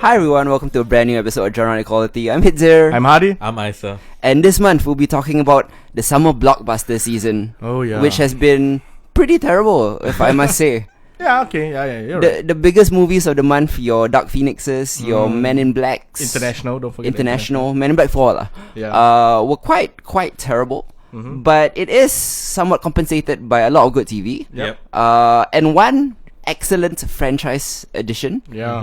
Hi everyone, welcome to a brand new episode of Genre Equality. I'm Hitzir. I'm Hardy. I'm Isa. And this month we'll be talking about the summer blockbuster season. Oh yeah. Which has been pretty terrible, if I must say. Yeah, okay. Yeah, you're right. The biggest movies of the month, your Dark Phoenixes, your Men in Blacks. International, don't forget. International, Men in Black 4 lah. Yeah. Were quite terrible. Mm-hmm. But it is somewhat compensated by a lot of good TV. Yep. And one excellent franchise addition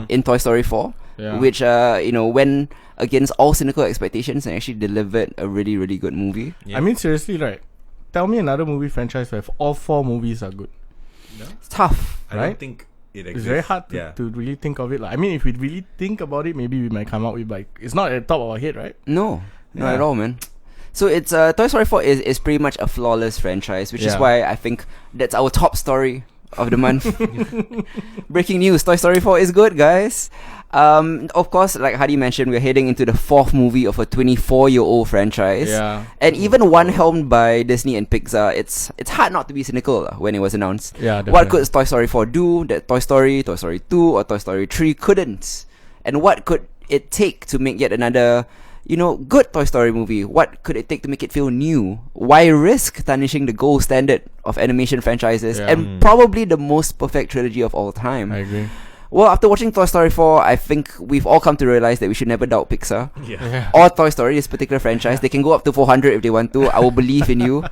in Toy Story 4. Yeah. Which went against all cynical expectations and actually delivered a really, really good movie. I mean, seriously, right? Tell me another movie franchise where all 4 movies are good. It's tough. I don't think it exists. It's very hard to really think of it. I mean, if we really think about it, maybe we might come out with it's not at the top of our head, right? No, not at all, man. So it's Toy Story 4 is pretty much a flawless franchise, which is why I think that's our top story of the month. Breaking news: Toy Story 4 is good, guys. Of course, like Hadi mentioned, we're heading into the 4th movie of a 24-year-old franchise. Yeah. And even one helmed by Disney and Pixar, it's hard not to be cynical when it was announced. Yeah, definitely. What could Toy Story 4 do that Toy Story 2, or Toy Story 3 couldn't? And what could it take to make yet another, good Toy Story movie? What could it take to make it feel new? Why risk tarnishing the gold standard of animation franchises and probably the most perfect trilogy of all time? I agree. Well, after watching Toy Story 4, I think we've all come to realize that we should never doubt Pixar. Yeah. Or Toy Story, this particular franchise. They can go up to 400 if they want to. I will believe in you.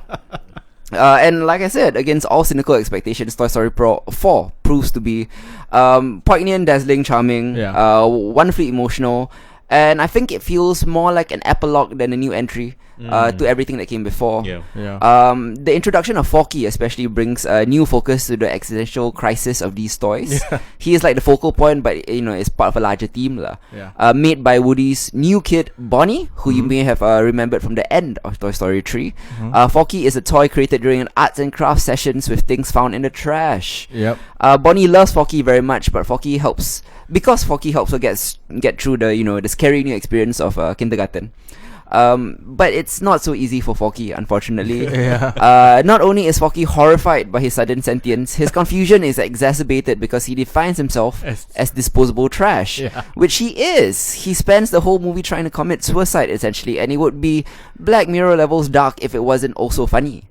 And like I said, against all cynical expectations, Toy Story 4 proves to be poignant, dazzling, charming, wonderfully emotional. And I think it feels more like an epilogue than a new entry to everything that came before. The introduction of Forky especially brings a new focus to the existential crisis of these toys. He is like the focal point, but it's part of a larger theme made by Woody's new kid Bonnie, who you may have remembered from the end of Toy Story 3. Forky is a toy created during an arts and crafts sessions with things found in the trash. Bonnie loves Forky very much, but Forky helps her get through the scary new experience of kindergarten. But it's not so easy for Forky, unfortunately. Not only is Forky horrified by his sudden sentience, his confusion is exacerbated because he defines himself as disposable trash, which he is. He spends the whole movie trying to commit suicide, essentially, and it would be Black Mirror levels dark if it wasn't also funny.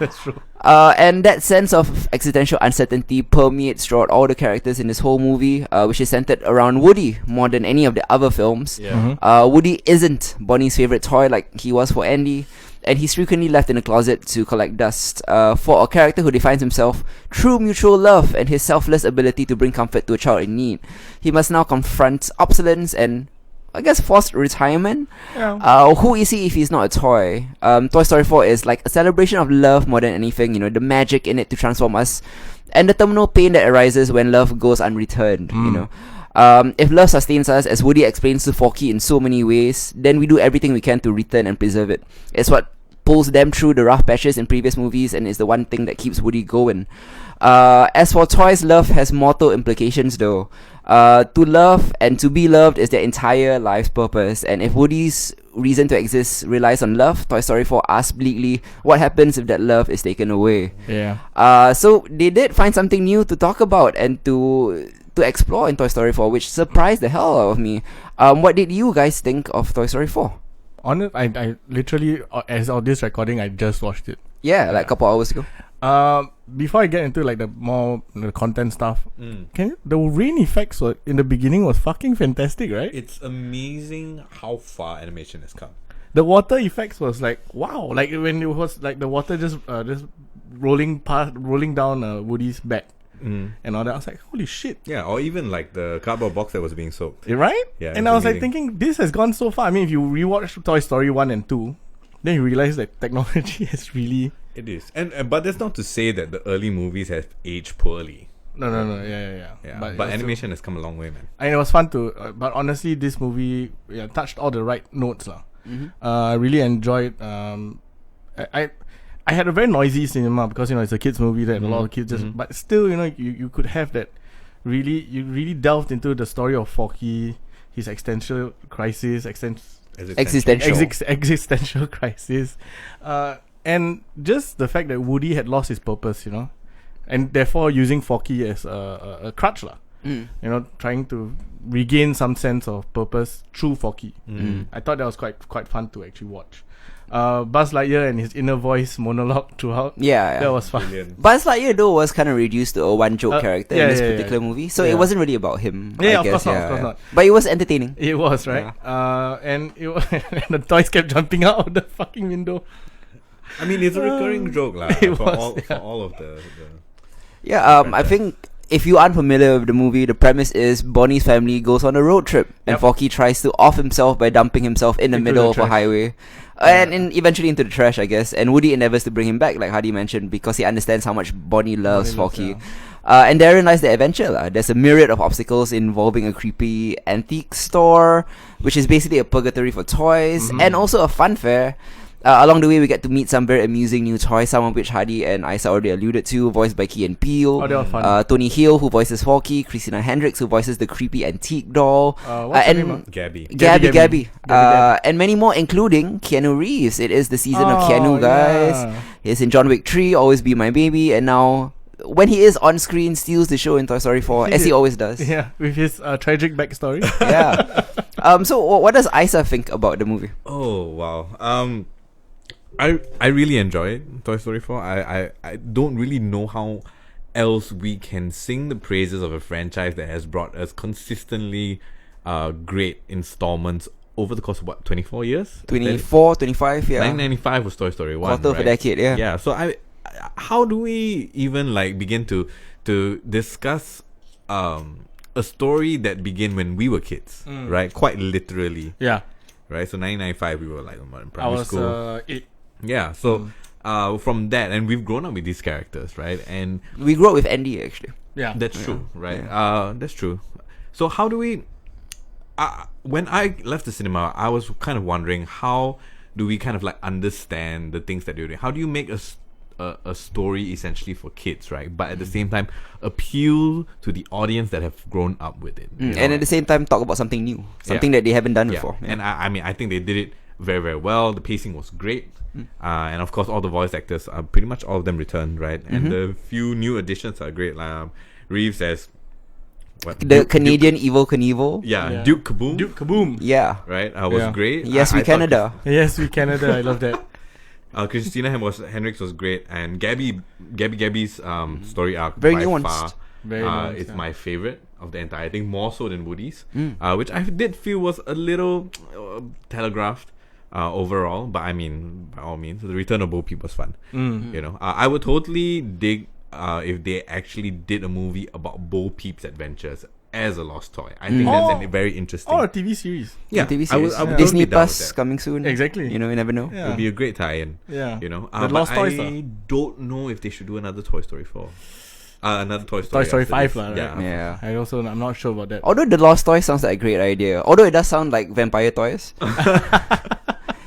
That's true. And that sense of existential uncertainty permeates throughout all the characters in this whole movie, which is centered around Woody more than any of the other films. Woody isn't Bonnie's favorite toy like he was for Andy, and he's frequently left in a closet to collect dust. For a character who defines himself through mutual love and his selfless ability to bring comfort to a child in need, he must now confront obsolescence and, I guess, forced retirement. Who is he if he's not a toy? Toy Story 4 is like a celebration of love more than anything. The magic in it to transform us, and the terminal pain that arises when love goes unreturned. If love sustains us, as Woody explains to Forky in so many ways, then we do everything we can to return and preserve it. It's what pulls them through the rough patches in previous movies, and is the one thing that keeps Woody going. As for toys, love has mortal implications though. To love and to be loved is their entire life's purpose, and if Woody's reason to exist relies on love, Toy Story 4 asks bleakly, what happens if that love is taken away? So they did find something new to talk about and to explore in Toy Story 4, which surprised the hell out of me. What did you guys think of Toy Story 4? I literally, as of this recording, I just watched it. Like a couple hours ago. Before I get into like the more the content stuff, the rain effects in the beginning was fucking fantastic, right? It's amazing how far animation has come. The water effects was like wow, like when it was like the water just rolling down Woody's back. And all that, I was like, holy shit. Or even like the cardboard box that was being soaked. Right? And I was like thinking, this has gone so far. I mean, if you rewatch Toy Story 1 and 2, then you realize that technology is really... It is. But that's not to say that the early movies have aged poorly. No. Yeah. But animation has come a long way, man. And it was fun to... but honestly, this movie touched all the right notes. I really enjoyed... I had a very noisy cinema because it's a kids movie that a lot of kids but still you could have that you really delved into the story of Forky, his existential crisis, existential crisis, and just the fact that Woody had lost his purpose, and therefore using Forky as a crutch lah. You know, trying to regain some sense of purpose through Forky. I thought that was quite fun to actually watch. Buzz Lightyear and his inner voice monologue throughout. Yeah. That was fun. Brilliant. Buzz Lightyear though was kind of reduced to a one joke character in this particular movie, so it wasn't really about him. Yeah, I of guess, course not. But it was entertaining. It was, right? And and the toys kept jumping out of the fucking window. I mean, it's a recurring joke lah, it for was, all of the I think if you aren't familiar with the movie, the premise is Bonnie's family goes on a road trip, and Forky tries to off himself by dumping himself in the middle of a highway, and eventually into the trash, I guess. And Woody endeavors to bring him back, like Hardy mentioned, because he understands how much Bonnie loves Forky. And therein lies the adventure. There's a myriad of obstacles involving a creepy antique store, which is basically a purgatory for toys, and also a fun fair. Along the way, we get to meet some very amusing new toys, some of which Hardy and Isa already alluded to, voiced by Key and Peele. Oh, they were fun. Tony Hill, who voices Forky, Christina Hendricks, who voices the creepy antique doll. What's her name? Gabby. And many more, including Keanu Reeves. It is the season of Keanu, guys. He's in John Wick 3, Always Be My Baby, and now, when he is on screen, steals the show in Toy Story 4, as he always does. Yeah, with his tragic backstory. So what does Isa think about the movie? Oh, wow. I really enjoyed Toy Story 4. I don't really know how else we can sing the praises of a franchise that has brought us consistently great installments over the course of 24 years? 24, 25, 1995 was Toy Story 1, quarter of a decade, Yeah, so how do we even begin to discuss a story that began when we were kids, right? Quite literally. Yeah. Right, so 1995 we were in primary I was school. 8. Yeah, so from that, and we've grown up with these characters, right? And we grew up with Andy, actually. Yeah, that's true, right? That's true. So how do we? When I left the cinema, I was kind of wondering, how do we kind of understand the things that you're doing? How do you make a story essentially for kids, right? But at the same time, appeal to the audience that have grown up with it, you know? And at the same time, talk about something new, something that they haven't done before. And I mean, I think they did it very, very well. The pacing was great. And of course, all the voice actors, pretty much all of them returned, right? And the few new additions are great. Reeves as Canadian Evel Knievel. Duke Kaboom. Duke Kaboom. Yeah. Right? Was great. Yes, we Canada. Yes, we Canada. I love that. Christina Hendricks was great, and Gabby's story arc very by nuanced. far Very nuanced, is my favorite of the entire thing, more so than Woody's, which I did feel was a little telegraphed overall. But I mean, by all means, the return of Bo Peep was fun. You know, I would totally dig if they actually did a movie about Bo Peep's adventures as a lost toy. I think that's very interesting. Or a TV series. Yeah, TV series. I would Disney totally down with Plus that. coming soon. Exactly. You know, you never know. It would be a great tie-in. Yeah. You know, The Lost Toys. I don't know if they should do another Toy Story 4. Another Toy Story. Toy Story 5, this. right? Yeah. I'm not sure about that. Although the Lost Toys sounds like a great idea. Although it does sound like Vampire Toys.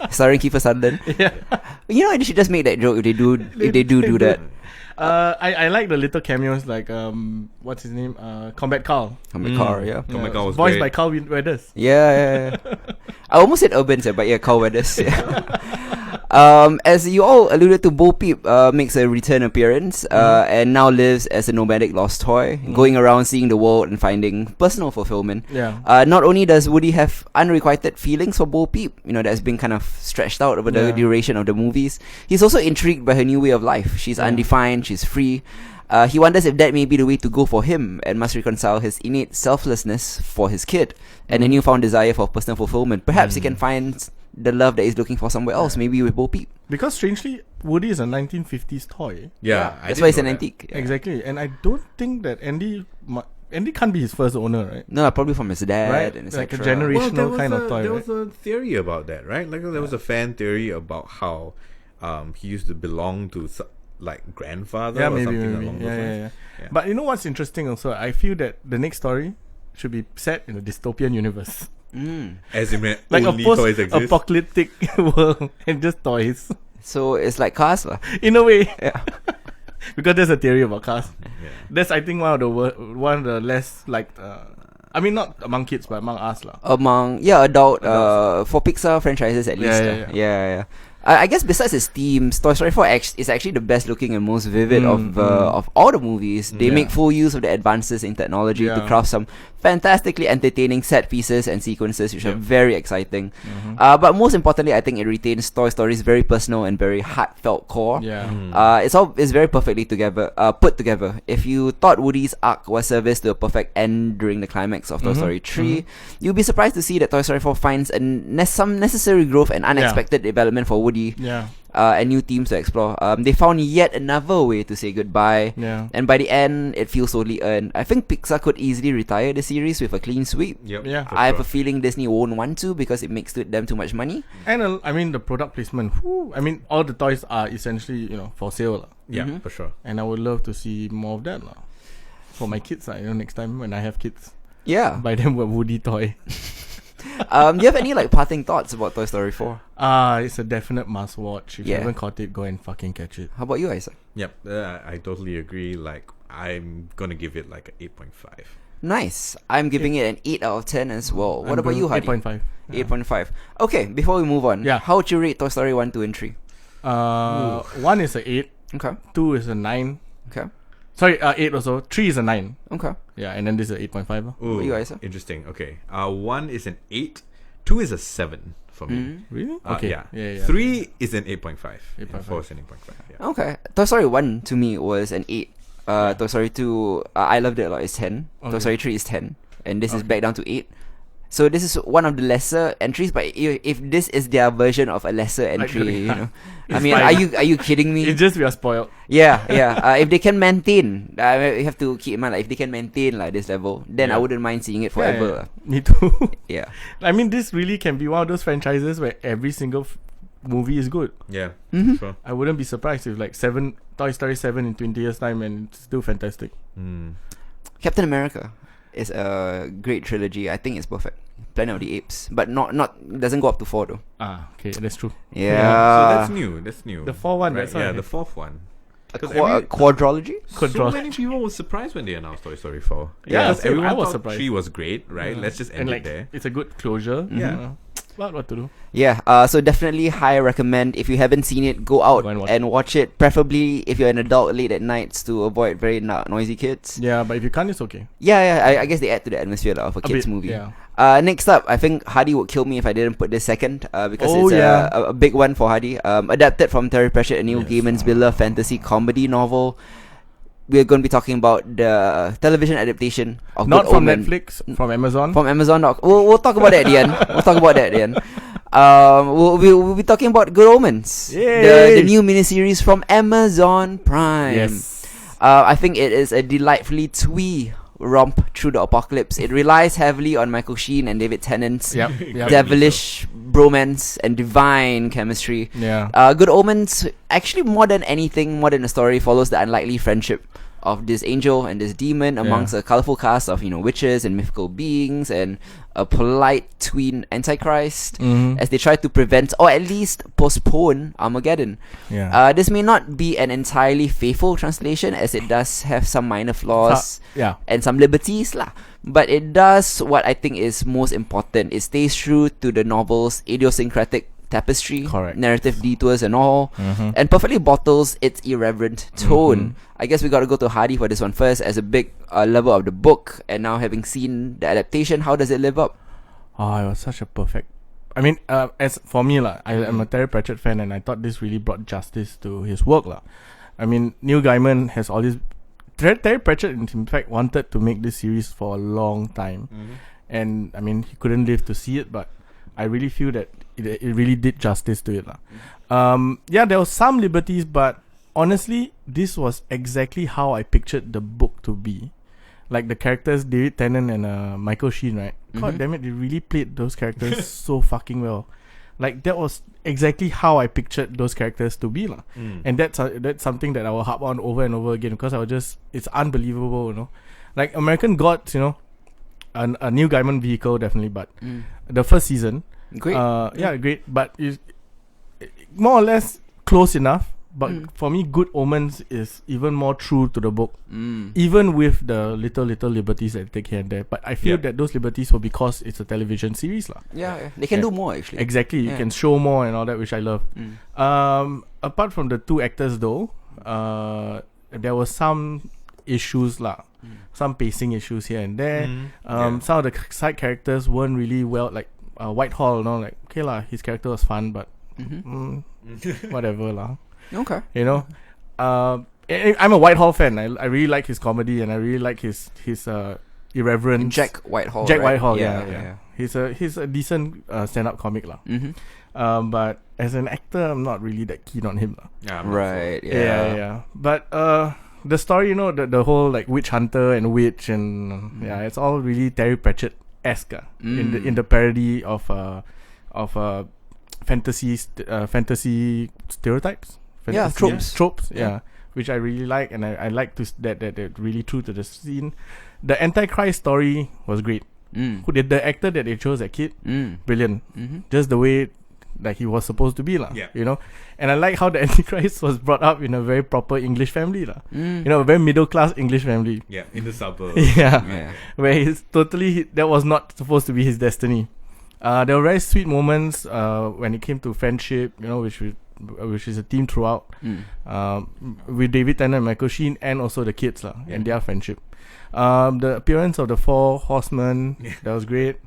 Starring Kiefer Sutherland. Yeah. You know, they should just make that joke if they do that. I like the little cameos, like what's his name? Combat Carl. Combat Car, yeah. Combat Carl was voiced great. by Carl Weathers. Yeah. I almost said Urban, but yeah, Carl Weathers. As you all alluded to, Bo Peep makes a return appearance and now lives as a nomadic lost toy, going around seeing the world and finding personal fulfillment. Yeah. Not only does Woody have unrequited feelings for Bo Peep, you know, that's been kind of stretched out over the duration of the movies, he's also intrigued by her new way of life. She's undefined, she's free. He wonders if that may be the way to go for him, and must reconcile his innate selflessness for his kid and a newfound desire for personal fulfillment. Perhaps he can find the love that he's looking for somewhere else, maybe with Bo Peep. Because strangely, Woody is a 1950s toy. Yeah, that's why it's an antique. Yeah. Exactly. And I don't think that Andy can't be his first owner, right? No, probably from his dad, Right? and Like a etc. generational kind of toy, There right? was a theory about that, right? Like there was a fan theory about how he used to belong to grandfather or something along those lines. Yeah. But you know what's interesting also? I feel that the next story should be set in a dystopian universe. As in when Like only a toys exist. post-apocalyptic world and just toys. So it's like Cars, lah. In a way. Yeah. Because there's a theory about cars. Yeah. That's, I think, one of the less liked. I mean, not among kids, but among us, lah. Among adult for Pixar franchises at least. Yeah. I guess besides its themes, Toy Story 4 is actually the best looking and most vivid of all the movies. They make full use of the advances in technology to craft some fantastically entertaining set pieces and sequences, which are very exciting. But most importantly, I think it retains Toy Story's very personal and very heartfelt core. It's very perfectly put together. If you thought Woody's arc was service to a perfect end during the climax of Toy Story 3, you'll be surprised to see that Toy Story 4 finds some necessary growth and unexpected development for Woody. And new themes to explore. They found yet another way to say goodbye. And by the end, it feels totally earned. I think Pixar could easily retire the series with a clean sweep. I have a feeling Disney won't want to because it makes them too much money. And I mean, the product placement. I mean, all the toys are essentially for sale. For sure. And I would love to see more of that for my kids. Next time when I have kids. Buy them a Woody toy. Do you have any parting thoughts about Toy Story 4? It's a definite must watch. If you haven't caught it, go and fucking catch it. How about you, Isaac? Yep, I totally agree. I'm gonna give it an 8.5. Nice. I'm giving it an 8 out of 10 as well. What about you, Hadi? 8.5. 8.5. Okay, before we move on, how would you rate Toy Story 1, 2, and 3? 1 is a 8. Okay. 2 is a 9. Okay. Sorry, 8 also. 3 is a 9. Okay. Yeah, and then this is a 8.5. Ooh, you guys? Interesting. Okay. 1 is an 8. 2 is a 7 for me. Really? Okay. Yeah. 3 is an 8.5. 8.5. 4 is an 8.5. Yeah. Okay. Toy Story 1 to me was an 8. Toy Story 2, I loved it a lot. It's 10. Toy Story 3 is 10. And this is back down to 8. So this is one of the lesser entries, but if this is their version of a lesser entry, I mean, fine. Are you kidding me? It's just we are spoiled. Yeah. If they can maintain, you have to keep in mind, if they can maintain this level, then I wouldn't mind seeing it forever. Me too. Yeah. I mean, this really can be one of those franchises where every single movie is good. Yeah. Sure. I wouldn't be surprised if Toy Story 7 in 20 years time and it's still fantastic. Captain America is a great trilogy. I think it's perfect. Planet of the Apes, but not doesn't go up to 4 though. Okay, that's true. Yeah. So that's new. The 4th one, right? The 4th one. A quadrology? So many people were surprised when they announced Toy Story 4. Yeah, everyone I was thought surprised. 3 was great, right? Let's just end it there. It's a good closure. Yeah. What to do? Yeah, so definitely high recommend. If you haven't seen it, go out and watch it. Preferably if you're an adult late at nights to avoid very noisy kids. Yeah, but if you can't, it's okay. Yeah, I guess they add to the atmosphere of a kids movie. Yeah. Next up, I think Hadi would kill me if I didn't put this second because it's a big one for Hadi. Adapted from Terry Pratchett and Neil Gaiman's beloved fantasy comedy novel. We're going to be talking about the television adaptation of Not Good from Omen. Netflix, from Amazon. From Amazon. We'll talk about that at the end. We'll be talking about Good Omens. The new miniseries from Amazon Prime. Yes. I think it is a delightfully twee romp through the apocalypse. It relies heavily on Michael Sheen and David Tennant's devilish bromance and divine chemistry. Good Omens, actually more than a story, follows the unlikely friendship of this angel and this demon amongst a colorful cast of witches and mythical beings and a polite tween antichrist as they try to prevent or at least postpone Armageddon. This may not be an entirely faithful translation as it does have some minor flaws and some liberties but it does what I think is most important. It stays true to the novel's idiosyncratic tapestry, narrative detours and all, and perfectly bottles its irreverent tone. I guess we got to go to Hadi for this one first, as a big lover of the book, and now having seen the adaptation, how does it live up? It was such a perfect. I mean, as for me I'm a Terry Pratchett fan, and I thought this really brought justice to his work I mean, Neil Gaiman has all this. Terry Pratchett, in fact, wanted to make this series for a long time, and I mean, he couldn't live to see it, but I really feel that it really did justice to it. There was some liberties, but honestly, this was exactly how I pictured the book to be. Like the characters, David Tennant and Michael Sheen, right? God damn it, they really played those characters so fucking well. Like that was exactly how I pictured those characters to be. And that's something that I will harp on over and over again because it's unbelievable, Like American Gods, a Neil Gaiman vehicle, definitely, but the first season, great. Great, but it's more or less close enough, But for me, Good Omens is even more true to the book, even with the little liberties that they take here and there. But I feel that those liberties were because it's a television series, lah. Yeah, they can do more actually. Exactly, you can show more and all that, which I love. Apart from the two actors, though, there were some issues, lah. Some pacing issues here and there. Some of the side characters weren't really well, like Whitehall, like, okay lah, his character was fun, but whatever lah. Okay. I'm a Whitehall fan. I really like his comedy, and I really like his irreverence. Jack Whitehall. Jack right? Whitehall, yeah. He's a decent stand-up comic lah. But as an actor, I'm not really that keen on him lah. Yeah. Right. Yeah. But the story, the whole like witch hunter and witch, and it's all really Terry Pratchett-esque in the parody of fantasy stereotypes. Tropes. Yeah, which I really like, and I like that they're really true to the scene. The Antichrist story was great. Who did the actor that they chose, that kid? Brilliant. Just the way like he was supposed to be lah. And I like how the Antichrist was brought up in a very proper English family lah. A very middle class English family. Yeah, in the suburbs. Where he's totally that was not supposed to be his destiny. There were very sweet moments when it came to friendship, which is a theme throughout, with David Tennant and Michael Sheen, and also the kids lah, and their friendship. The appearance of the four horsemen, that was great.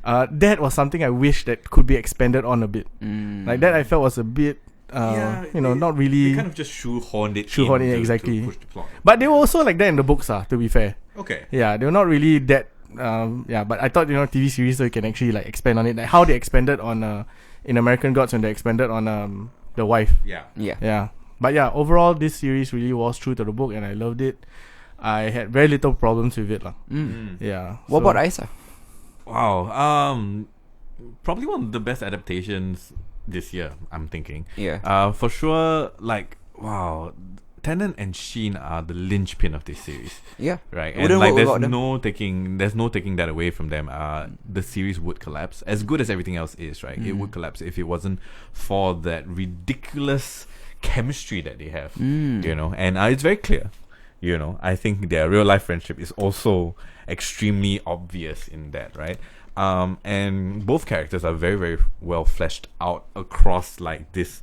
That was something I wish that could be expanded on a bit. Like that, I felt was a bit, not really. They kind of just shoehorned it in exactly. to push the plot. But they were also like that in the books, to be fair. Okay. Yeah, they were not really that. But I thought TV series, so you can actually like expand on it, like how they expanded on in American Gods when they expanded on the wife. Yeah. But yeah, overall this series really was true to the book, and I loved it. I had very little problems with it lah. Yeah. What about Isa? Wow. Probably one of the best adaptations this year, I'm thinking. Yeah. For sure, like, wow. Tennant and Sheen are the linchpin of this series. Yeah. Right. And like there's no taking that away from them. The series would collapse. As good as everything else is, right? It would collapse if it wasn't for that ridiculous chemistry that they have. And it's very clear. I think their real life friendship is also extremely obvious in that, right? And both characters are very, very well fleshed out across like this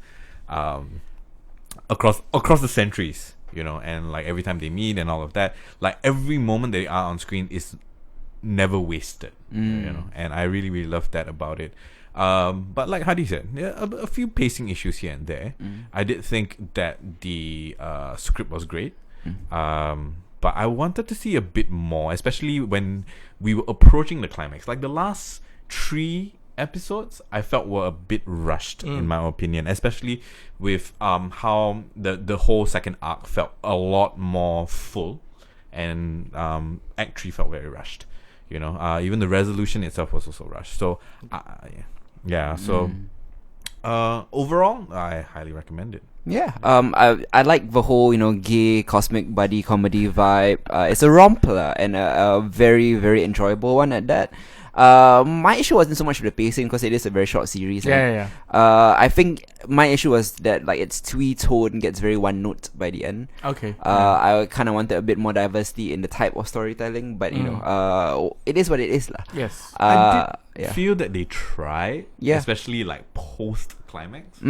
across the centuries, and like every time they meet and all of that, like every moment they are on screen is never wasted, and I really, really love that about it. But like Hadi said, a few pacing issues here and there. I did think that the script was great, but I wanted to see a bit more, especially when we were approaching the climax. Like the last 3 episodes I felt were a bit rushed in my opinion, especially with how the whole second arc felt a lot more full, and Act 3 felt very rushed. Even the resolution itself was also rushed. So overall I highly recommend it. Yeah, I like the whole gay cosmic buddy comedy vibe. It's a romp and a very, very enjoyable one at that. My issue wasn't so much with the pacing because it is a very short series. I think my issue was that like its twee tone gets very one note by the end. Okay. I kind of wanted a bit more diversity in the type of storytelling, but it is what it is lah. Yes. I did feel that they tried, especially like post climax,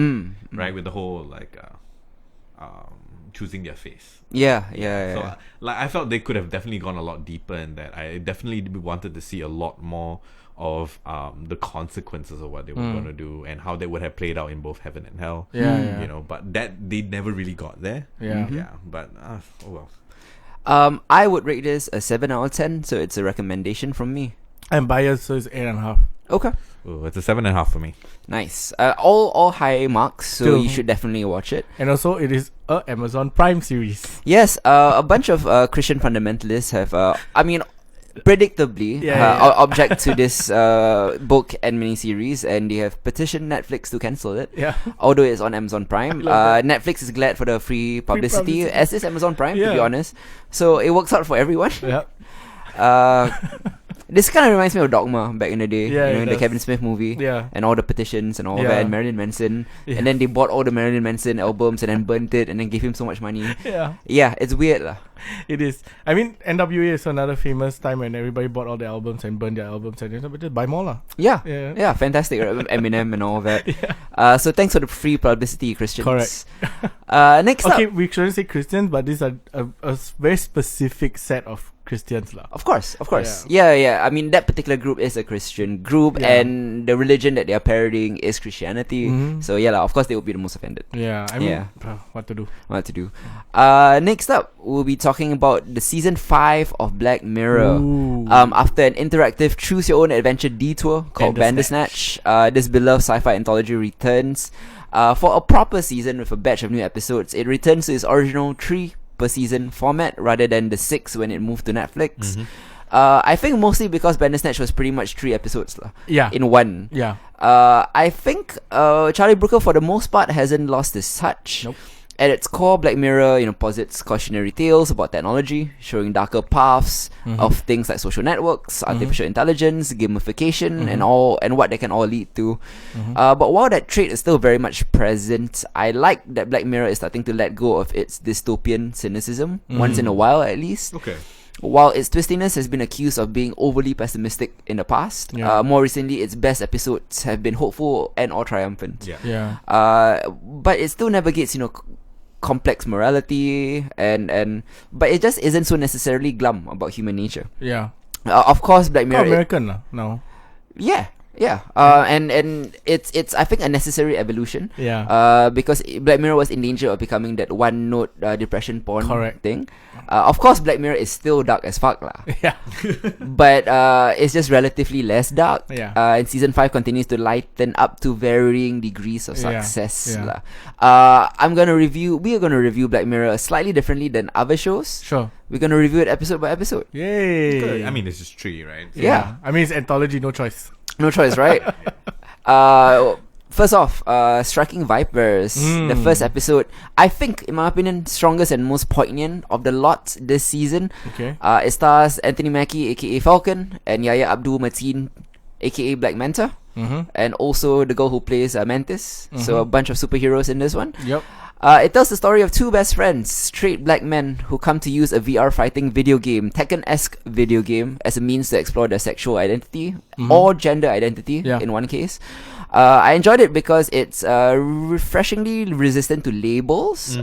right, with the whole like choosing their face. Yeah. So I felt they could have definitely gone a lot deeper in that. I definitely wanted to see a lot more of the consequences of what they were going to do and how they would have played out in both heaven and hell. But that they never really got there. But oh well. I would rate this a 7 out of 10, so it's a recommendation from me. I'm biased, so it's 8.5. Okay. Ooh, it's a 7.5 for me. Nice. All high marks, so you should definitely watch it. And also, it is a Amazon Prime series. Yes, a bunch of Christian fundamentalists have, predictably, object to this book and miniseries, and they have petitioned Netflix to cancel it. Yeah. Although it's on Amazon Prime. Netflix is glad for the free publicity, as is Amazon Prime, to be honest. So it works out for everyone. Yeah. This kind of reminds me of Dogma back in the day. Yeah, you know, it in the does. Kevin Smith movie. Yeah. And all the petitions and all Yeah. that, and Marilyn Manson. Yeah. And then they bought all the Marilyn Manson albums and then burnt it and then gave him so much money. Yeah. Yeah, it's weird lah. It is. I mean, NWA is another famous time when everybody bought all the albums and burned their albums and just buy more lah. Yeah. Yeah. Yeah, fantastic. Right? With Eminem and all that. Yeah. So thanks for the free publicity, Christians. Correct. Next Okay, up. we shouldn't say Christians, but these are a very specific set of Christians lah. Of course. Yeah. I mean, that particular group is a Christian group, Yeah. and the religion that they are parodying is Christianity. Mhm. So yeah, of course they will be the most offended. Yeah, I mean, Yeah. what to do? What to do? Next up, we'll be talking about the season 5 of Black Mirror. Ooh. After an interactive choose your own adventure detour called Bandersnatch, this beloved sci-fi anthology returns for a proper season with a batch of new episodes. It returns to its original 3 per season format rather than the 6 when it moved to Netflix. I think mostly because Bandersnatch was pretty much 3 episodes Yeah. in one. Yeah. I think Charlie Brooker for the most part hasn't lost his touch. Nope. At its core, Black Mirror, posits cautionary tales about technology, showing darker paths of things like social networks, artificial intelligence, gamification, and what they can all lead to. But while that trait is still very much present, I like that Black Mirror is starting to let go of its dystopian cynicism once in a while, at least. Okay. While its twistiness has been accused of being overly pessimistic in the past, more recently its best episodes have been hopeful and or triumphant. Yeah. But it still navigates, complex morality but it just isn't so necessarily glum about human nature. Yeah. Of course, Black Mirror. American lah now. Yeah. And it's I think a necessary evolution. Yeah. Because Black Mirror was in danger of becoming that one note depression porn Correct. thing. Of course, Black Mirror is still dark as fuck lah. Yeah. But it's just relatively less dark. Yeah. And season 5 continues to lighten up to varying degrees of Yeah. success. Yeah. We are gonna review Black Mirror slightly differently than other shows. Sure. We're gonna review it episode by episode. Yay. Good. I mean, this is 3, right? Yeah. I mean, it's anthology, no choice. No choice, right? First off, Striking Vipers, the first episode, I think, in my opinion, strongest and most poignant of the lot this season. Okay. It stars Anthony Mackie, aka Falcon, and Yahya Abdul Mateen, aka Black Manta, and also the girl who plays Mantis. So a bunch of superheroes in this one. Yep. It tells the story of 2 best friends, straight black men who come to use a VR fighting video game, Tekken-esque video game, as a means to explore their sexual identity or gender identity in one case. I enjoyed it because it's refreshingly resistant to labels.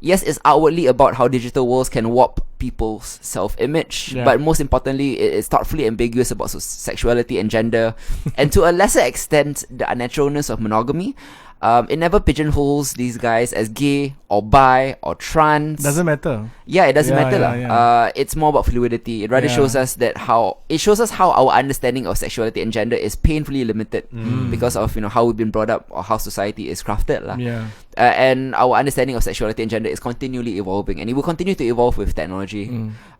Yes, it's outwardly about how digital worlds can warp people's self-image, but most importantly, it is thoughtfully ambiguous about sexuality and gender, and to a lesser extent, the unnaturalness of monogamy. It never pigeonholes these guys as gay or bi or trans. Doesn't matter. Yeah, it doesn't matter. Yeah. It's more about fluidity. It rather shows us how our understanding of sexuality and gender is painfully limited because of how we've been brought up or how society is crafted. Yeah. And our understanding of sexuality and gender is continually evolving, and it will continue to evolve with technology.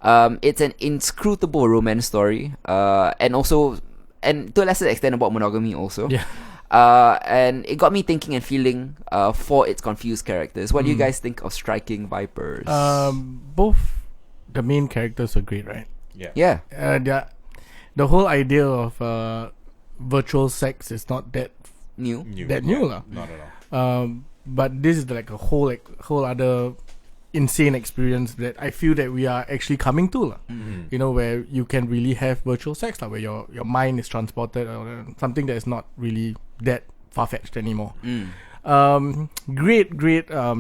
It's an inscrutable romance story, and to a lesser extent about monogamy also. Yeah. And it got me thinking and feeling for its confused characters. What do you guys think of Striking Vipers? Both the main characters are great, right? Yeah. The whole idea of virtual sex is not that New. lah. Not at all. But this is like a whole other insane experience that I feel that we are actually coming to lah. Where you can really have virtual sex lah, where your mind is transported or something that is not really that far-fetched anymore. Great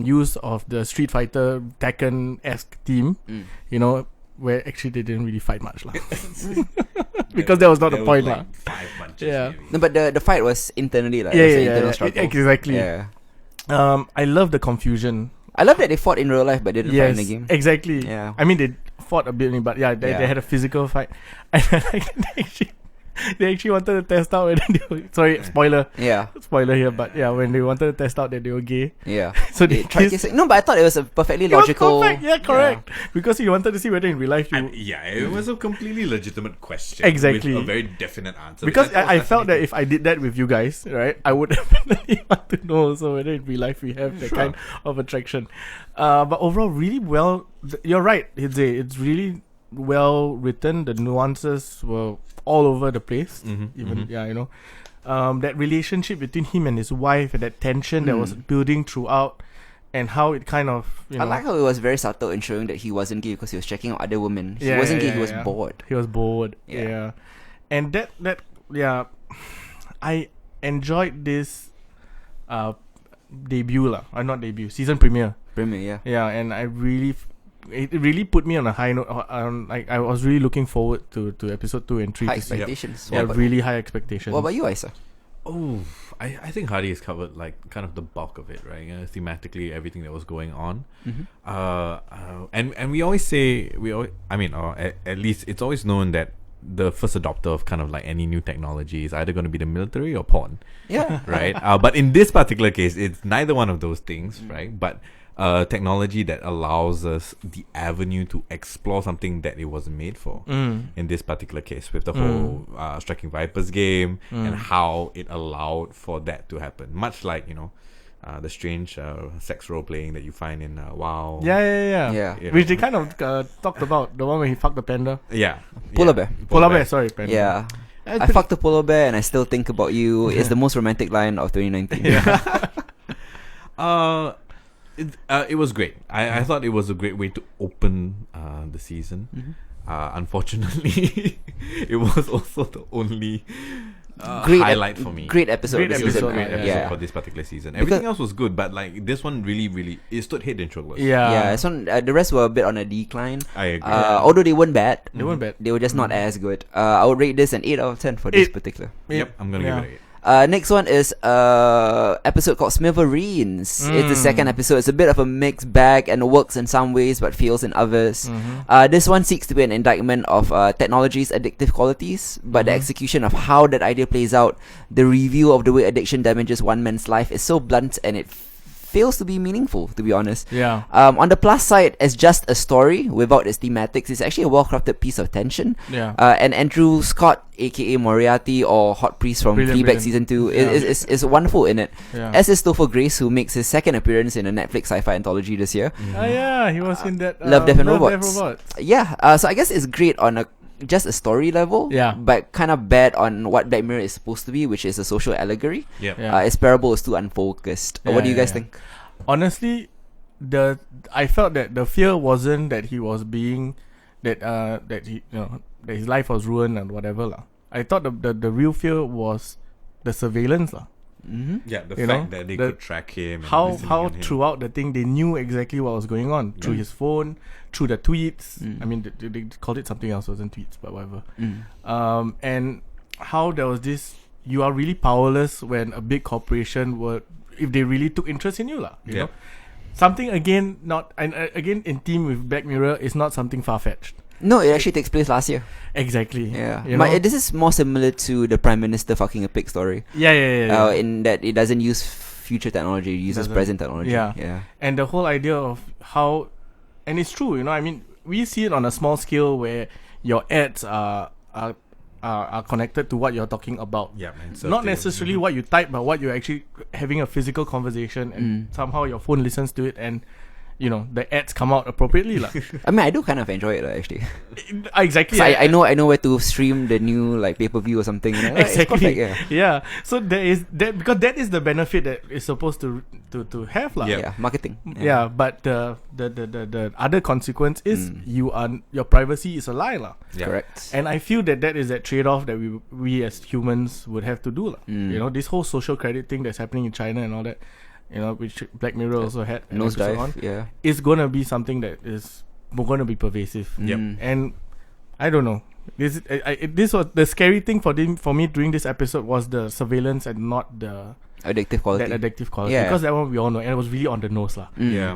use of the Street Fighter Tekken-esque theme, where actually they didn't really fight much lah. Because that was not the point lah. 5 punches. Yeah. Maybe. No, but the fight was internally like internal struggle. Exactly. Yeah. I love the confusion. I love that they fought in real life but didn't fight in the game. Exactly. Yeah. I mean, they fought a bit, but they had a physical fight. And they actually wanted to test out whether they were, sorry, spoiler here, but when they wanted to test out that they were gay. Yeah. So they tried kissing. No, but I thought it was a perfectly logical. Perfect. Yeah, correct. Because you wanted to see whether in real life you. It was a completely legitimate question. Exactly. With a very definite answer. Because I felt that if I did that with you guys, right, I would definitely want to know also whether in real life we have that kind of attraction. But overall, really well. You're right, Hidze. It's really well written. The nuances were all over the place. That relationship between him and his wife, and that tension that was building throughout, and how it kind of, I like how it was very subtle in showing that he wasn't gay because he was checking out other women. He wasn't gay, he was bored. He was bored. Yeah. And that I enjoyed this season premiere. Yeah, and I really it really put me on a high note. I was really looking forward to episode 2 and 3. High expectations. Yeah, really high expectations. What about you, Isa? Oh, I think Hardy has covered like kind of the bulk of it, right? Thematically, everything that was going on. And we always say at least it's always known that the first adopter of kind of like any new technology is either going to be the military or porn. Yeah. Right. But in this particular case, it's neither one of those things, right? But technology that allows us the avenue to explore something that it wasn't made for. In this particular case, with the whole Striking Vipers game and how it allowed for that to happen, much like the strange sex role playing that you find in WoW. Yeah. Which they kind of talked about, the one where he fucked the panda. Yeah. Polar bear. Polar bear, sorry, panda. Yeah. I fucked a polar bear and I still think about you. It's the most romantic line of 2019. It was great. I thought it was a great way to open the season. Unfortunately, it was also the only highlight for me. Great episode. Great episode for this particular season. Everything else was good, but like this one really it stood head and shoulders. Yeah. This one, the rest were a bit on a decline. I agree. Although they weren't bad. They were just not as good. I would rate this an 8 out of 10 for this particular. Yep, I'm gonna give it an 8. Next one is episode called Smithereens. It's the second episode. It's a bit of a mixed bag and works in some ways but fails in others. This one seeks to be an indictment of technology's addictive qualities, but the execution of how that idea plays out, the review of the way addiction damages one man's life is so blunt and it fails to be meaningful, to be honest. On the plus side, as just a story without its thematics, it's actually a well-crafted piece of tension. And Andrew Scott, aka Moriarty or Hot Priest from Fleabag season 2, is wonderful in it. As is Topher Grace, who makes his second appearance in a Netflix sci-fi anthology this year. He was in that Love, Death and Robots. So I guess it's great on just a story level, but kind of bad on what Black Mirror is supposed to be, which is a social allegory. Its parable is too unfocused. What do you guys think? Honestly, I felt that the fear wasn't that he was being that his life was ruined and whatever lah. I thought the real fear was the surveillance lah. Yeah, the fact that they could track him. How throughout the thing they knew exactly what was going on through his phone, through the tweets. I mean, they called it something else, wasn't tweets, but whatever. And how there was this, you are really powerless when a big corporation if they really took interest in you lah. You know, something again in theme with Black Mirror is not something far fetched. No, it actually takes place last year. Exactly. Yeah. This is more similar to the Prime Minister fucking a pig story. Yeah. In that it doesn't use future technology, it uses present technology. Yeah. And the whole idea of how, and it's true, I mean, we see it on a small scale where your ads are connected to what you're talking about. Yeah, man. Not necessarily what you type, but what you're actually having a physical conversation, and somehow your phone listens to it, and the ads come out appropriately lah. I mean, I do kind of enjoy it actually. Exactly. So I know where to stream the new pay-per-view or something. Exactly. Perfect, yeah. So there is that, because that is the benefit that is supposed to have lah. Yeah, marketing. Yeah, but the other consequence is your privacy is a lie lah. Correct. And I feel that is that trade-off that we as humans would have to do lah. This whole social credit thing that's happening in China and all that, which Black Mirror also had nosedive, is gonna be something that is gonna be pervasive. And I don't know. This was the scary thing for me during this episode was the surveillance and not the addictive quality. Because that one we all know, and it was really on the nose lah.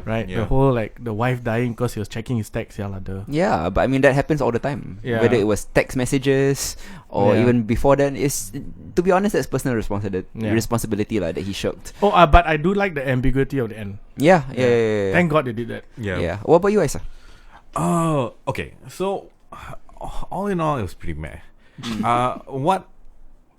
Right. The whole the wife dying because he was checking his texts. But I mean that happens all the time. Whether it was text messages or even before then, is to be honest, that's personal responsibility that he shirked. But I do like the ambiguity of the end. Yeah. Thank God they did that. Yeah. What about you, Isa? Okay. So all in all, it was pretty meh.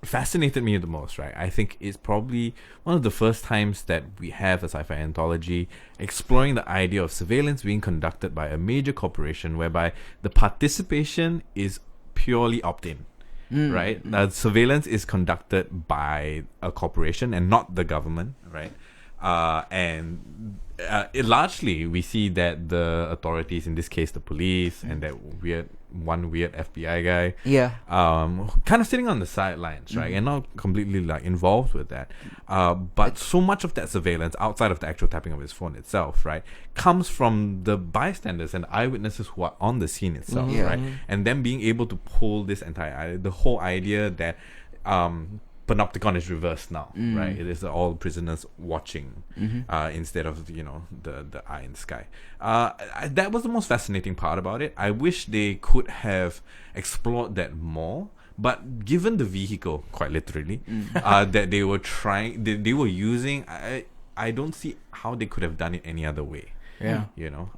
fascinated me the most, right, I think is probably one of the first times that we have a sci-fi anthology exploring the idea of surveillance being conducted by a major corporation whereby the participation is purely opt-in. Right? Surveillance is conducted by a corporation and not the government, right? Largely, we see that the authorities, in this case the police, and that weird FBI guy, kind of sitting on the sidelines, right, and not completely like involved with that. But so much of that surveillance, outside of the actual tapping of his phone itself, right, comes from the bystanders and eyewitnesses who are on the scene itself, right, and them being able to pull this the whole idea that panopticon is reversed now, right? It is all prisoners watching instead of the eye in the sky. That was the most fascinating part about it. I wish they could have explored that more. But given the vehicle, quite literally, that they were trying, they were using, I don't see how they could have done it any other way. Yeah,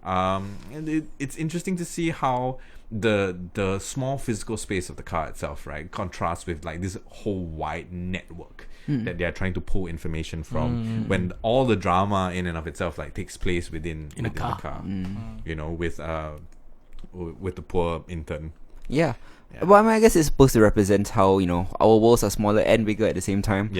and it's interesting to see how the small physical space of the car itself, right, contrasts with like this whole wide network that they are trying to pull information from, when all the drama in and of itself like takes place within the car. With the poor intern. Yeah. Well, I mean, I guess it's supposed to represent how, our worlds are smaller and bigger at the same time.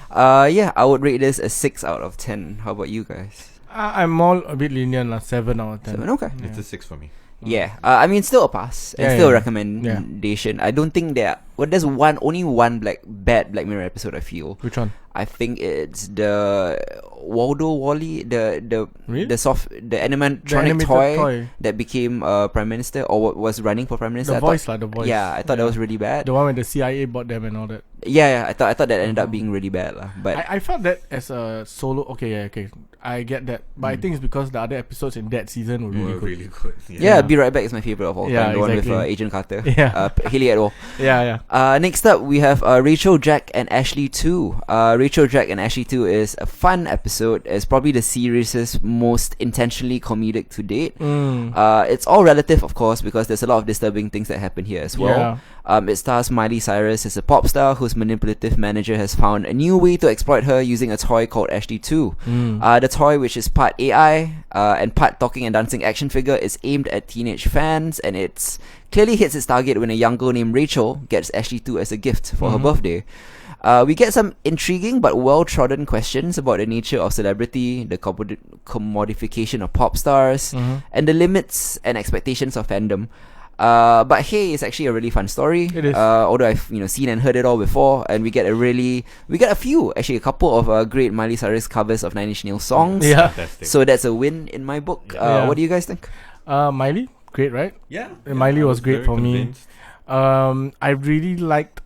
I would rate this a 6 out of 10. How about you guys? I'm more a bit lenient, 7 out of 10. 7, okay. It's a 6 for me. Yeah, I mean, still a pass and still a recommendation. I don't think there's only one bad Black Mirror episode, I feel. Which one? I think it's the Waldo Wally, the animatronic toy that became Prime Minister or was running for Prime Minister. The voice. Yeah, I thought that was really bad. The one when the CIA bought them and all that. Yeah, I thought that ended up being really bad, but I felt that as a solo. Okay, I get that, but I think it's because the other episodes in that season were really good. Yeah, Be Right Back is my favorite of all time. The one with Agent Carter. Haley Atwell. Next up, we have Rachel, Jack, and Ashley 2. Rachel, Jack, and Ashley 2 is a fun episode. It's probably the series' most intentionally comedic to date. It's all relative, of course, because there's a lot of disturbing things that happen here as well. It stars Miley Cyrus as a pop star whose manipulative manager has found a new way to exploit her using a toy called Ashley 2. The toy, which is part AI and part talking and dancing action figure, is aimed at teenage fans, and it's clearly hits its target when a young girl named Rachel gets Ashley 2 as a gift for her birthday. We get some intriguing but well-trodden questions about the nature of celebrity, the commodification of pop stars, and the limits and expectations of fandom. But hey, it's actually a really fun story. It is. Although I've seen and heard it all before, and we get a couple of great Miley Cyrus covers of Nine Inch Nails songs. Yeah. Fantastic. So that's a win in my book. What do you guys think? Miley, great, right? Yeah. Miley was great for convinced. me. I really liked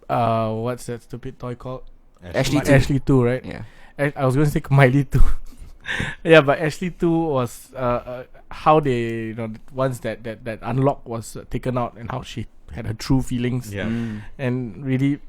what's that stupid toy called? Ashley 2, right? Yeah. I was going to say Miley 2. Yeah, but Ashley 2 was how they, once that unlock was taken out and how she had her true feelings. Yeah. And really,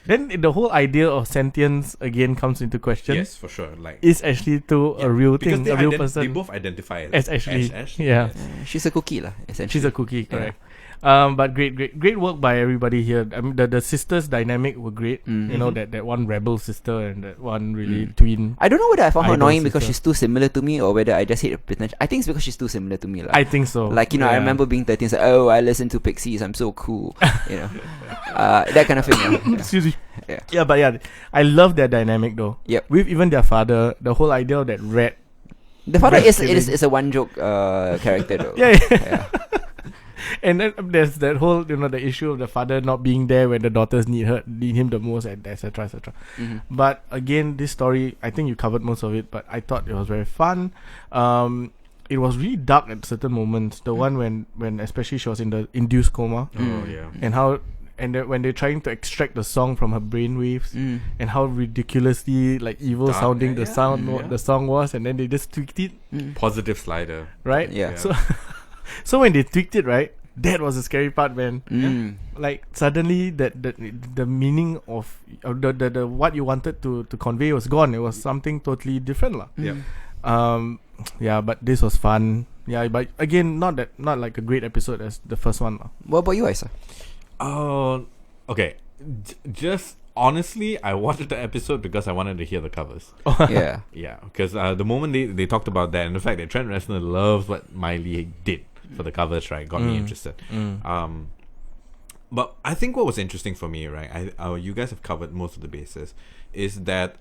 then the whole idea of sentience again comes into question. Yes, for sure. Like, is Ashley 2 a real thing, a real person? They both identify as Ashley. Ashley. Yeah. She's a cookie, essentially. She's a cookie, correct. But great work by everybody here. I mean, the sisters' dynamic were great. That one rebel sister and that one really twin. I don't know whether I found her annoying because sister. she's too similar to me, or whether I just hate her pretension. I think it's because she's too similar to me. I think so. I remember being 13, like, oh, I listen to Pixies, I'm so cool. That kind of thing. Excuse me. Yeah, but I love their dynamic though. Yep. With even their father, the whole idea of that rat. The father is a one joke character though. Yeah. And then there's that whole, the issue of the father not being there when the daughters need him the most, and etc. But again, this story, I think you covered most of it, but I thought it was very fun. It was really dark at certain moments. The one when especially she was in the induced coma. Oh yeah. And how when they're trying to extract the song from her brainwaves, and how ridiculously evil dark, sounding the song was, and then they just tweaked it. Positive slider. Right? Yeah. So when they tweaked it, right, that was the scary part, man. Suddenly the meaning of the what you wanted to convey was gone. It was something totally different, lah. Yeah. But this was fun. Yeah, but again, not like a great episode as the first one, lah. What about you, Isa? Okay. Just honestly, I watched the episode because I wanted to hear the covers. Yeah. Yeah, because the moment they talked about that and the fact that Trent Reznor loves what Miley did for the covers, right, got me interested. But I think what was interesting for me, right, you guys have covered most of the bases, is that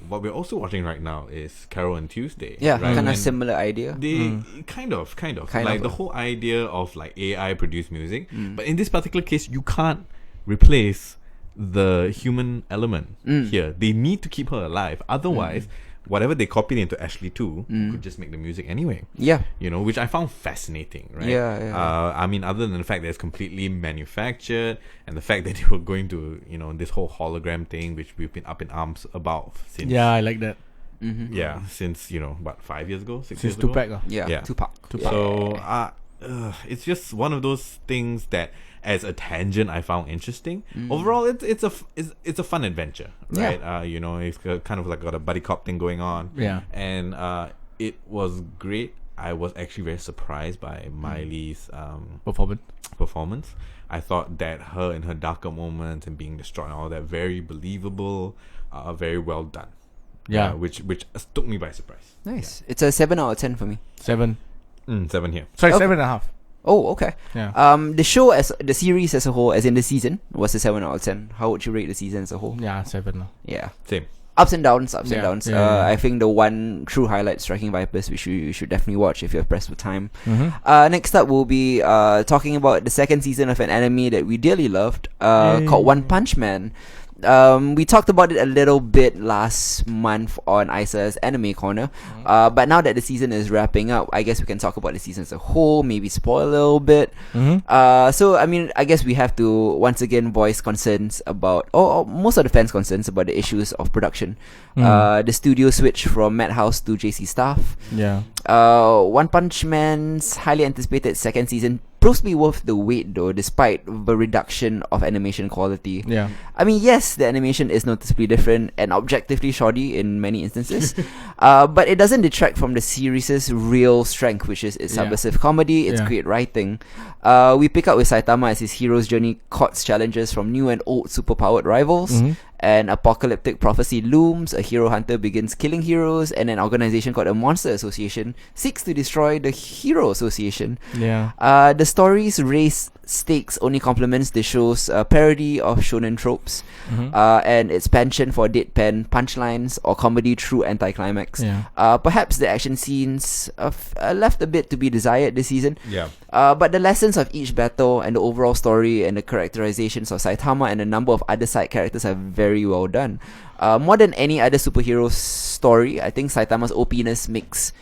what we're also watching right now is Carol and Tuesday. Yeah, right? kind of similar idea. They kind of like the whole idea of like AI produced music, but in this particular case, you can't replace the human element here. They need to keep her alive, otherwise whatever they copied into Ashley 2 could just make the music anyway. Yeah. You know, which I found fascinating, right? Yeah. I mean, other than the fact that it's completely manufactured and the fact that they were going to, you know, this whole hologram thing, which we've been up in arms about since. Yeah, I like that. Yeah, since, you know, what, 5 years ago? 6 Since years ago? Tupac. Yeah. Tupac. So, it's just one of those things that, as a tangent, I found interesting. Overall, it's a fun adventure, right? Yeah. You know, it's kind of like got a buddy cop thing going on. Yeah. And it was great. I was actually very surprised by Miley's performance. I thought that her in her darker moments and being distraught and all that, very believable, very well done. Yeah. Which took me by surprise. Nice. It's a 7 out of 10 for me. 7. 7 here. Sorry, Okay. 7.5. Oh, okay. Yeah. The show the series as a whole, as in the season, was a 7 out of 10. How would you rate the season as a whole? Yeah, 7. Yeah. Same. Ups and downs. Yeah. I think the one true highlight, Striking Vipers, which you should definitely watch if you're pressed for time. Next up, we'll be talking about the second season of an anime that we dearly loved, called One Punch Man. We talked about it a little bit last month on Isa's Anime Corner, but now that the season is wrapping up, I guess we can talk about the season as a whole, maybe spoil a little bit. So I mean, I guess we have to once again voice concerns about, or most of the fans' concerns about the issues of production. The studio switch from Madhouse to JC Staff. Yeah. One Punch Man's highly anticipated second season proves to be worth the wait though, despite the reduction of animation quality. Yeah. I mean, yes, the animation is noticeably different and objectively shoddy in many instances, but it doesn't detract from the series' real strength, which is its subversive comedy, its great writing. We pick up with Saitama as his hero's journey courts challenges from new and old superpowered rivals. An apocalyptic prophecy looms, a hero hunter begins killing heroes, and an organization called the Monster Association seeks to destroy the Hero Association. Yeah. The story's race stakes only complements the show's parody of shonen tropes and its penchant for deadpan punchlines or comedy through anticlimax. Perhaps the action scenes left a bit to be desired this season. But the lessons of each battle and the overall story and the characterizations of Saitama and a number of other side characters are very well done. More than any other superhero story, I think Saitama's OP-ness makes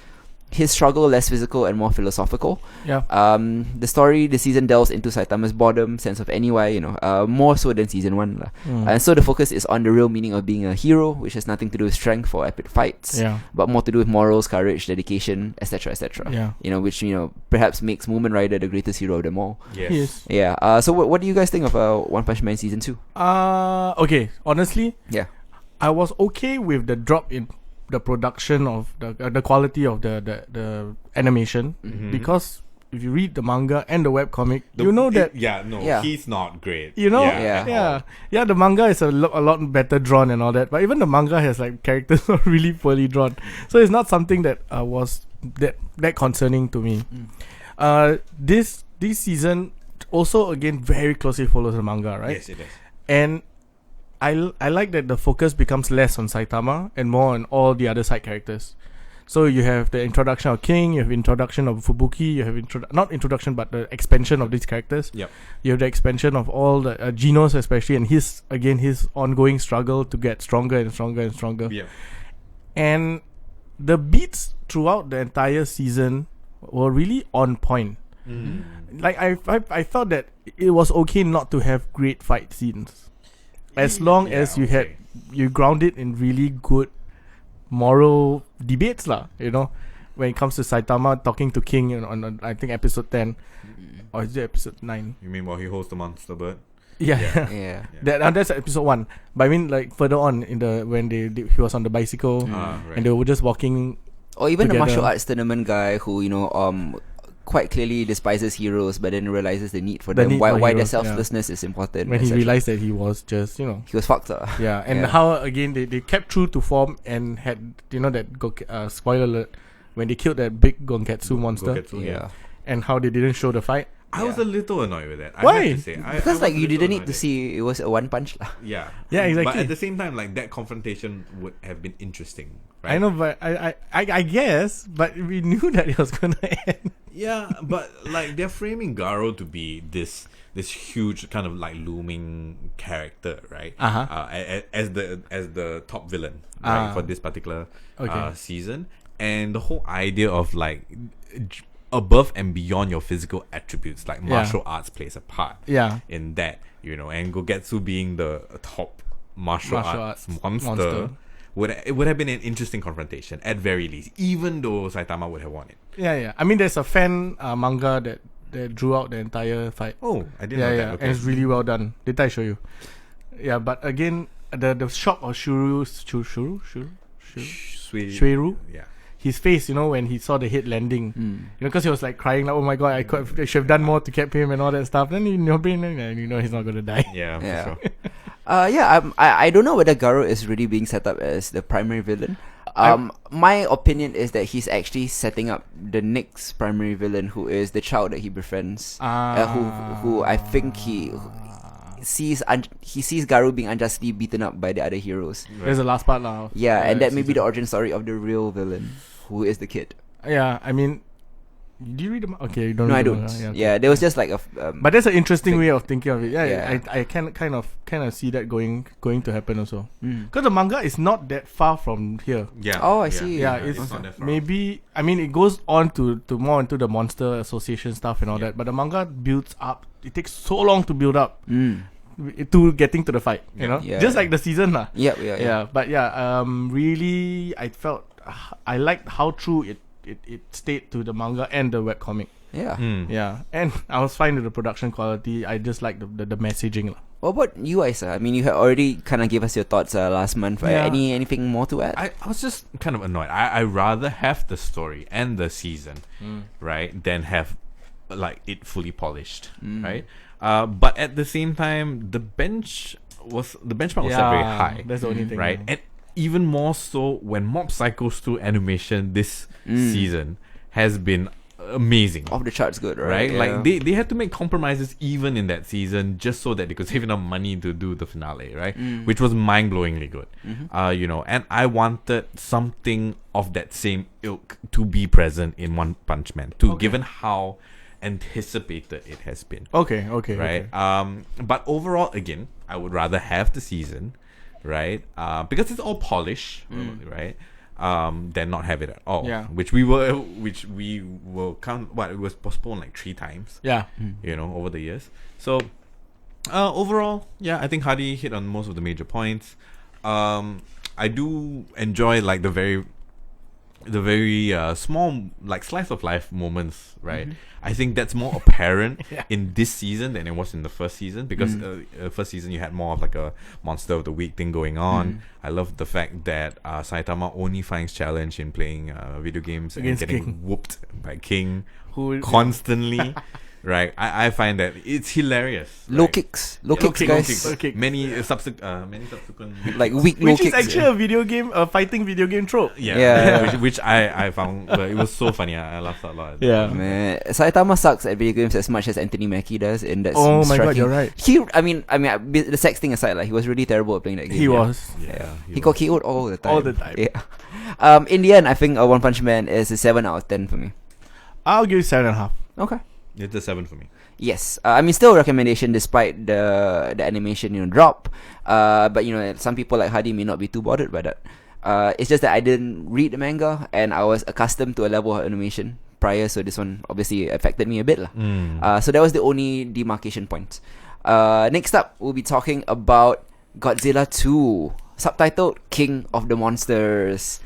his struggle less physical and more philosophical. The story this season delves into Saitama's boredom, sense of NEY, more so than season 1. And so the focus is on the real meaning of being a hero, which has nothing to do with strength or epic fights, but more to do with morals, courage, dedication, etc., etc. Which perhaps makes Moomin Rider the greatest hero of them all. Yes. Yeah. So what do you guys think of One Punch Man season 2? Okay. Honestly, I was okay with the drop in the production of the quality of the animation, because if you read the manga and the webcomic, he's not great. The manga is a lot better drawn and all that, but even the manga has like characters not really poorly drawn, so it's not something that was that concerning to me. This season also again very closely follows the manga, right? Yes, it does. And I like that the focus becomes less on Saitama and more on all the other side characters. So you have the introduction of King, you have introduction of Fubuki, you have not introduction but the expansion of these characters. You have the expansion of all the Genos especially, and his ongoing struggle to get stronger and stronger and stronger. And the beats throughout the entire season were really on point. Like I felt that it was okay not to have great fight scenes, as long as you ground it in really good moral debates when it comes to Saitama talking to King on I think episode 10 or is it episode 9? You mean while he holds the monster bird? That's episode 1. But I mean like further on in the when he was on the bicycle and they were just walking, or even together. the martial arts tournament guy who quite clearly despises heroes, but then realizes the need for The them. need Why for their heroes, selflessness is important. When he essentially. realized that he was just, he was fucked up. Yeah, and how again they kept true to form and had that spoiler alert when they killed that big Gonketsu monster, yeah. and how they didn't show the fight. I was a little annoyed with that. Why? I have to say. Because I like was you a little didn't need annoyed to at it. see it was a one punch lah. Yeah. Yeah, exactly. But at the same time, like that confrontation would have been interesting. Right? I know, but I guess, but we knew that it was gonna end. Yeah, but like they're framing Garo to be this huge kind of like looming character, right? As the top villain, right, for this particular season, and the whole idea of like above and beyond your physical attributes, like martial arts plays a part. Yeah. In that, and Gogetsu being the top martial arts monster. It would have been an interesting confrontation at very least, even though Saitama would have won it. Yeah. I mean, there's a fan manga that drew out the entire fight. Oh, I didn't know that. Yeah, Okay. and it's really well done. Later I show you. Yeah, but again, the shot of Shuiru, Yeah. his face, when he saw the hit landing, because he was like crying, like, oh my god, I should have done more to keep him and all that stuff. Then in your brain, he's not gonna die. Yeah. Yeah. For sure. I don't know whether Garo is really being set up as the primary villain. My opinion is that he's actually setting up the next primary villain, who is the child that he befriends. Who I think he sees Garo being unjustly beaten up by the other heroes. There's the last part now. Yeah, and that may be the origin story of the real villain, who is the kid. Yeah, I mean, do you read them? Okay, you don't. No, read I the don't. manga. Yeah, okay. Yeah, there was just like a. But that's an interesting way of thinking of it. Yeah, Yeah. I can kind of see that going to happen also. Because the manga is not that far from here. Yeah. Oh, I see. Yeah, it's it's not that far. maybe. I mean, it goes on to more into the monster association stuff and all that. But the manga builds up. It takes so long to build up to getting to the fight. Yeah. Just like the season lah. Yeah. But really, I felt I liked how true it stayed to the manga and the webcomic. Yeah. Yeah, and I was fine with the production quality. I just like the messaging lah. What about you, Isa? I mean, you had already kind of gave us your thoughts last month. Yeah. Anything more to add? I was just kind of annoyed. I rather have the story and the season, right, than have like it fully polished, right? But at the same time, the benchmark was set very high. That's the only thing, right? And even more so when Mob Psycho 2 animation this season has been amazing. Off the charts good, right? Right? Like they had to make compromises even in that season just so that they could save enough money to do the finale, right? Which was mind-blowingly good. And I wanted something of that same ilk to be present in One Punch Man too, given how anticipated it has been. Okay. Right? But overall, again, I would rather have the season, right? Because it's all polish, right? Than not have it at all. Yeah. Which we will count. What, it was postponed like 3 times. Yeah. Over the years. So overall, I think Hadi hit on most of the major points. I do enjoy like the very small like slice of life moments, right? I think that's more apparent in this season than it was in the first season, because first season you had more of like a monster of the week thing going on. I love the fact that Saitama only finds challenge in playing video games Against and getting King. whooped by King Who constantly. Right, I find that it's hilarious. Low right? kicks, Kicks. Low kick. Many subsequent like weak low Which is kicks. actually a fighting video game trope. Yeah. which I found, it was so funny. I laughed a lot. Yeah. Man, Saitama sucks at video games as much as Anthony Mackie does, and that's Oh my god, striking. you're right. The sex thing aside, like he was really terrible at playing that game. He was. Yeah, He got KO'd all the time. All the time. Yeah. In the end, I think One Punch Man is a 7 out of 10 for me. I'll give it 7.5. Okay. It's a 7 for me. Yes, still a recommendation despite the animation drop. But some people like Hadi may not be too bothered by that. It's just that I didn't read the manga and I was accustomed to a level of animation prior, so this one obviously affected me a bit lah. So that was the only demarcation point. Next up, we'll be talking about Godzilla 2, subtitled King of the Monsters.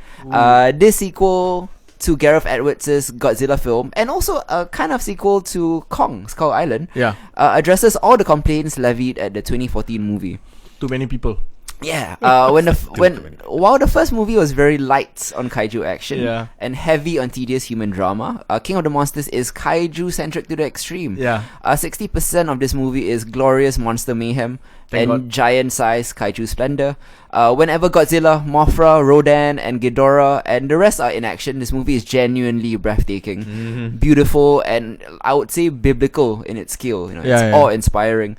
This sequel to Gareth Edwards' Godzilla film, and also a kind of sequel to Kong, Skull Island, Yeah. addresses all the complaints levied at the 2014 movie. Too many people. Yeah, while the first movie was very light on kaiju action and heavy on tedious human drama, King of the Monsters is kaiju centric to the extreme. 60% of this movie is glorious monster mayhem and giant size kaiju splendor. Whenever Godzilla, Mothra, Rodan, and Ghidorah and the rest are in action, this movie is genuinely breathtaking, beautiful, and I would say biblical in its scale. It's awe-inspiring.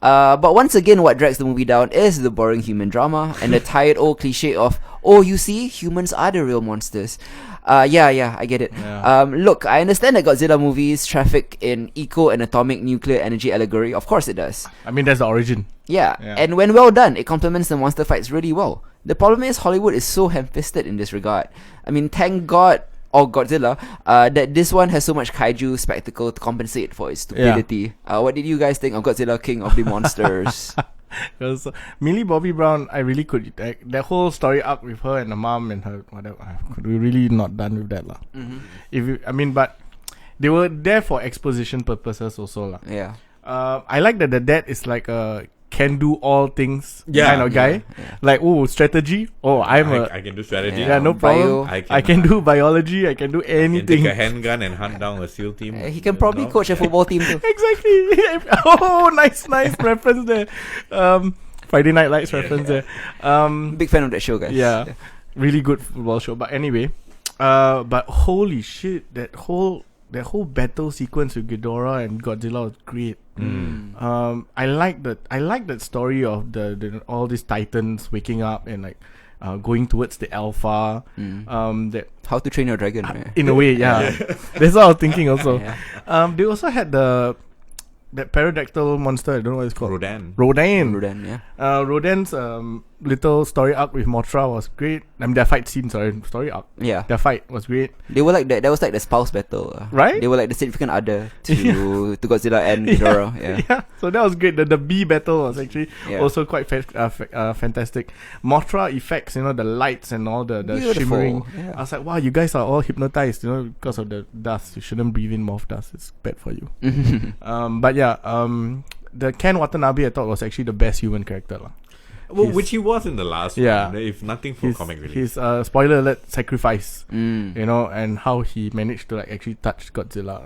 But once again, what drags the movie down is the boring human drama and the tired old cliche of, oh, you see, humans are the real monsters. I get it. Look, I understand that Godzilla movies traffic in eco and atomic nuclear energy allegory. Of course it does. I mean, that's the origin. Yeah, and when well done, it complements the monster fights really well. The problem is Hollywood is so ham-fisted in this regard. I mean, thank God, or Godzilla, that this one has so much kaiju spectacle to compensate for its stupidity. What did you guys think of Godzilla King of the Monsters? Because Millie Bobby Brown, I really could, that whole story arc with her and the mom and her whatever, could we really not done with that lah. But they were there for exposition purposes also lah. I like that the dad is like a can do all things kind of guy. Like, strategy. I can do strategy. No problem. I can do biology. I can do anything. I can take a handgun and hunt down a SEAL team. He can probably coach a football team too. Exactly. Nice reference there. Friday Night Lights reference there. Big fan of that show, guys. Yeah. Really good football show. But anyway, but holy shit, that whole battle sequence with Ghidorah and Godzilla was great. I like that story of the all these titans waking up and like going towards the alpha. That How to Train Your Dragon, right? In a way, that's what I was thinking also. They also had that pterodactyl monster. I don't know what it's called. Rodan. Rodan, Rodan's little story arc with Mothra was great. I mean, their fight scene, story arc. Yeah. Their fight was great. They were like that was like the spouse battle. Right? They were like the significant other to Godzilla and Ghidorah. Yeah. So that was great. The bee battle was actually also quite fantastic. Mothra effects, the lights and all the shimmering. Yeah. I was like, wow, you guys are all hypnotized, because of the dust. You shouldn't breathe in moth dust. It's bad for you. The Ken Watanabe I thought was actually the best human character lah. Well, which he was in the last one, if nothing for comic release. His spoiler alert sacrifice, and how he managed to actually touch Godzilla.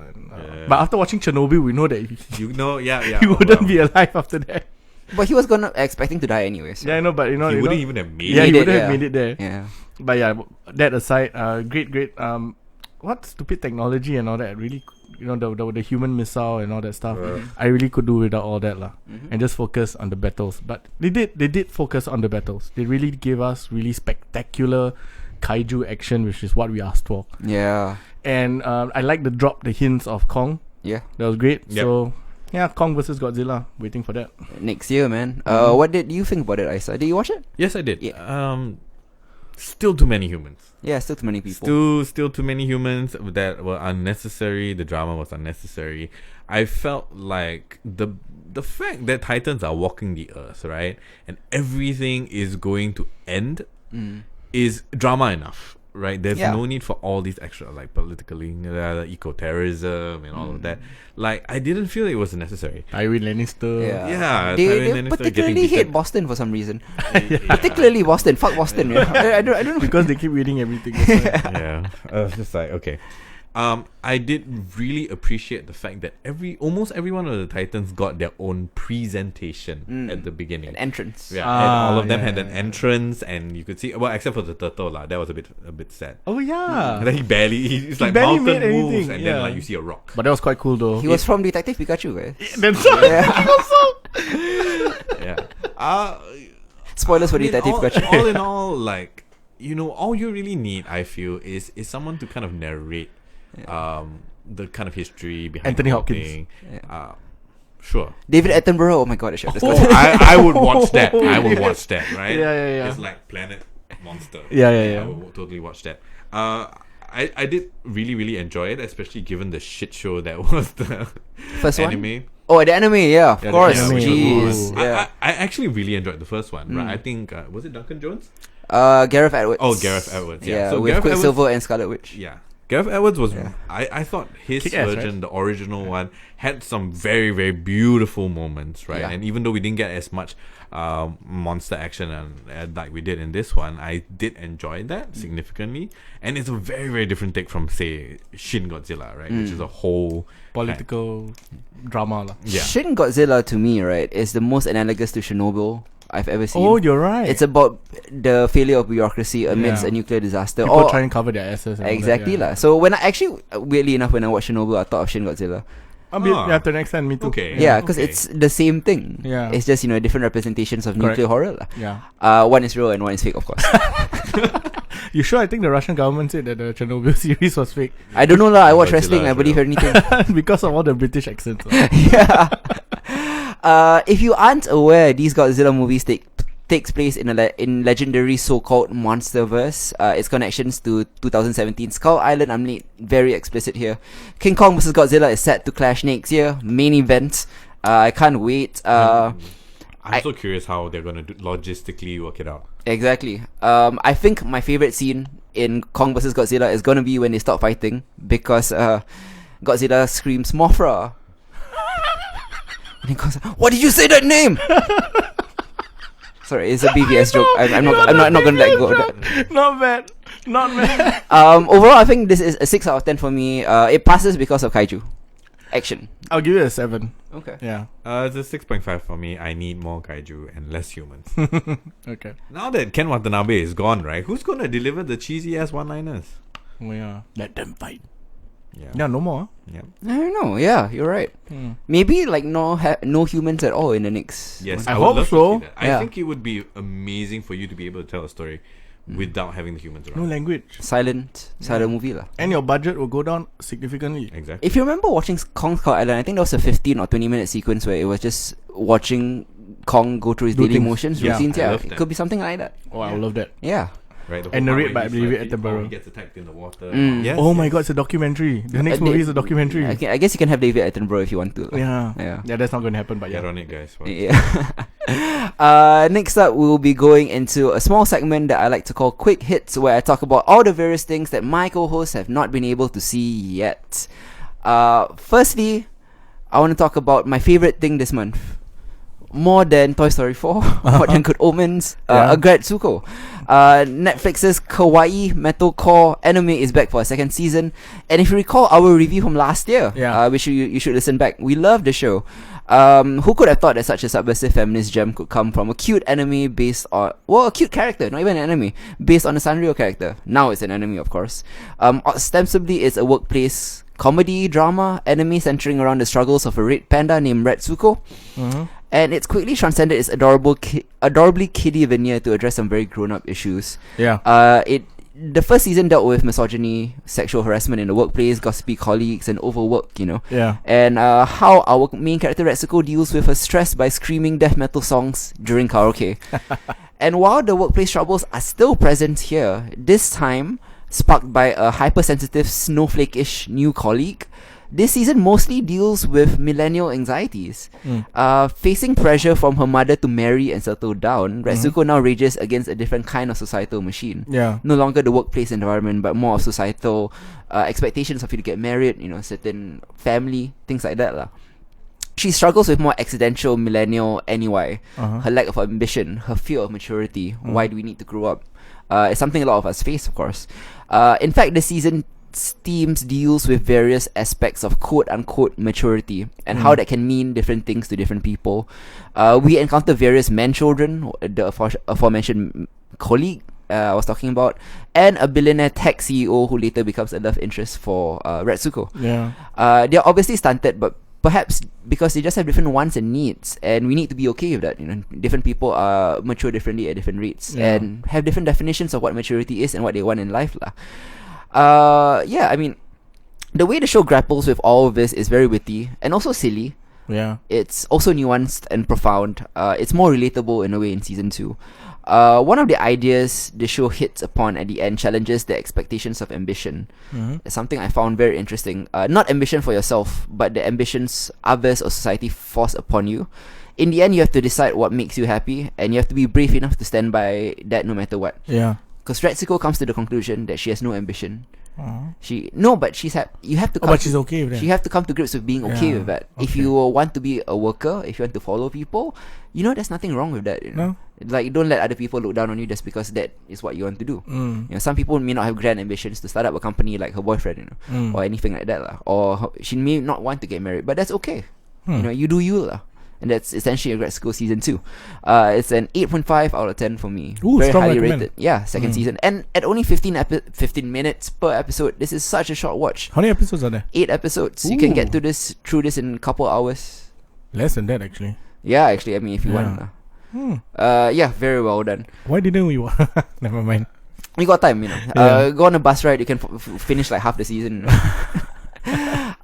But after watching Chernobyl, we know that he wouldn't be alive after that. But he was expecting to die anyways. Yeah, I know, but he wouldn't even have made it. Yeah, he wouldn't have made it there. Yeah. But that aside, great. What stupid technology and all that really. The human missile and all that stuff. I really could do without all that and just focus on the battles. But they did focus on the battles. They really gave us really spectacular kaiju action, which is what we asked for. Yeah. And I like the hints of Kong. Yeah, that was great. Yep. So Kong versus Godzilla. Waiting for that next year, man. What did you think about it, Isa? Did you watch it? Yes, I did. Yeah. Still too many humans. Yeah, still too many people. Still too many humans that were unnecessary. The drama was unnecessary. I felt like the fact that Titans are walking the earth, right, and everything is going to end is drama enough, right? There's no need for all these extra politically, eco-terrorism and all of that. Like, I didn't feel it was necessary. Tywin Lannister. They particularly hate Boston for some reason. Particularly Boston. Fuck Boston. I don't know. Because they keep reading everything. I was just like, okay. I did really appreciate the fact that almost every one of the Titans got their own presentation at the beginning. An entrance. Yeah, and all of them had an entrance, and you could see, well, except for the turtle lah, that was a bit sad. Oh yeah. And then he's like mountain moves, and then you see a rock. But that was quite cool though. He was from Detective Pikachu, guys. That's right. Spoilers for Detective Pikachu. All in all, all you really need, I feel, is someone to kind of narrate the kind of history behind Anthony the whole Hopkins. thing. Sure. David Attenborough. Oh my god, I should have I would watch that. I would watch that, right? Yeah. It's like Planet Monster. Yeah. I would totally watch that. I did really, really enjoy it, especially given the shit show that was the first anime. One? Oh, the anime, of course. Jeez. I actually really enjoyed the first one, right? I think, was it Duncan Jones? Gareth Edwards. Oh, Gareth Edwards, yeah. So with Quicksilver and Scarlet Witch. Yeah. Gareth Edwards was. I thought his Kick-ass, version, the original one, had some very, very beautiful moments, right? Yeah. And even though we didn't get as much monster action and like we did in this one, I did enjoy that significantly. And it's a very, very different take from, say, Shin Godzilla, right? Which is a whole Political drama lah. Yeah. Shin Godzilla to me, right, is the most analogous to Chernobyl I've ever seen. Oh, you're right. It's about the failure of bureaucracy amidst Yeah. a nuclear disaster. People trying to cover their asses. And Exactly all that, lah. So when I actually, weirdly enough, when I watched Chernobyl, I thought of Shin Godzilla. Yeah, to an extent, me too. Okay. Yeah, because Okay. it's the same thing. Yeah. It's just, different representations of Correct. nuclear horror lah. Yeah. One is real and one is fake, of course. You sure? I think the Russian government said that the Chernobyl series was fake I don't know lah. I watch Godzilla wrestling. is I believe real. anything. because of all the British accents. lah. Yeah. If you aren't aware, these Godzilla movies takes place in in legendary so-called MonsterVerse. Its connections to 2017 Skull Island. I'm very explicit here. King Kong vs Godzilla is set to clash next year. Main event. I can't wait. I'm so curious how they're going to logistically work it out. Exactly. I think my favorite scene in Kong vs Godzilla is gonna be when they stop fighting because Godzilla screams Mothra. And he goes, "What did you say that name?" Sorry, it's a BVS joke. I'm not gonna let go of that. Not bad. Overall, I think this is a 6 out of 10 for me. It passes because of kaiju action. I'll give it a 7. Okay. Yeah. It's a 6.5 for me. I need more kaiju and less humans. Okay. Now that Ken Watanabe is gone, right? Who's going to deliver the cheesy ass one-liners? Oh, yeah. Let them fight. Yeah. Yeah, no more. Yeah. I don't know. Yeah, you're right. Maybe like no humans at all in the next. Yes, I would hope love to so. see that. I Yeah. think it would be amazing for you to be able to tell a story without having the humans No around. language. Silent movie lah. And your budget will go down significantly. Exactly. If you remember watching Kong Skull Island, I think there was a 15 or 20-minute sequence where it was just watching Kong go through his Do daily things. motions, Yeah, routines. I Yeah, love it that. could be something like that. Oh, I love that. Yeah. Right, the whole And part narrate where by he's David like, Attenborough. He gets attacked in the water. Mm. Yes, Oh my yes. god, it's a documentary. The next movie is a documentary. I guess you can have David Attenborough if you want to. Yeah. Yeah. Yeah, that's not going to happen, but Get yeah. on it, guys. Wow. Yeah. Next up, we'll be going into a small segment that I like to call Quick Hits, where I talk about all the various things that my co-hosts have not been able to see yet. Firstly, I want to talk about my favorite thing this month. More than Toy Story 4, more than Good Omens, Agretsuko. Netflix's kawaii-metalcore anime is back for a second season. And if you recall our review from last year, which you should listen back, we love the show. Who could have thought that such a subversive feminist gem could come from a cute anime based on... Well, a cute character, not even an anime, based on a Sanrio character. Now it's an anime, of course. Ostensibly, it's a workplace comedy, drama, anime centering around the struggles of a red panda named Retsuko. And it's quickly transcended its adorably kiddie veneer to address some very grown-up issues. Yeah. The first season dealt with misogyny, sexual harassment in the workplace, gossipy colleagues, and overwork, Yeah. And how our main character Retsuko deals with her stress by screaming death metal songs during karaoke. And while the workplace troubles are still present here, this time sparked by a hypersensitive, snowflake-ish new colleague, this season mostly deals with millennial anxieties. Facing pressure from her mother to marry and settle down, Retsuko now rages against a different kind of societal machine. Yeah. No longer the workplace environment, but more of societal expectations of you to get married, certain family, things like that lah. She struggles with more accidental millennial NEY, her lack of ambition, her fear of maturity. Why do we need to grow up? It's something a lot of us face, of course. In fact, the season themes deals with various aspects of quote-unquote maturity and how that can mean different things to different people. We encounter various man-children, the aforementioned colleague I was talking about, and a billionaire tech CEO who later becomes a love interest for Retsuko. Yeah. They're obviously stunted, but perhaps because they just have different wants and needs, and we need to be okay with that. Different people are mature differently at different rates and have different definitions of what maturity is and what they want in life lah. I mean, the way the show grapples with all of this is very witty and also silly. Yeah. It's also nuanced and profound. It's more relatable in a way in season 2. One of the ideas the show hits upon at the end challenges the expectations of ambition. It's something I found very interesting. Not ambition for yourself, but the ambitions others or society force upon you. In the end, you have to decide what makes you happy, and you have to be brave enough to stand by that no matter what. Yeah. Because Retsuko comes to the conclusion that she has no ambition. But you have to. But she's okay with that. You have to come to grips with being okay with that. Okay. If you want to be a worker, if you want to follow people, there's nothing wrong with that. No. Like, don't let other people look down on you just because that is what you want to do. Some people may not have grand ambitions to start up a company like her boyfriend, or anything like that, lah. Or she may not want to get married, but that's okay. You do you, lah. And that's essentially a grad school season 2. It's an 8.5 out of 10 for me. Ooh, very highly recommend. rated. Yeah, second season. And at only 15 minutes per episode, this is such a short watch. How many episodes are there? 8 episodes. You can get through this in a couple hours. Less than that, actually. Yeah, actually, I mean, if you want. Very well done. Why didn't we watch? Never mind. You got time, Go on a bus ride, you can finish like half the season.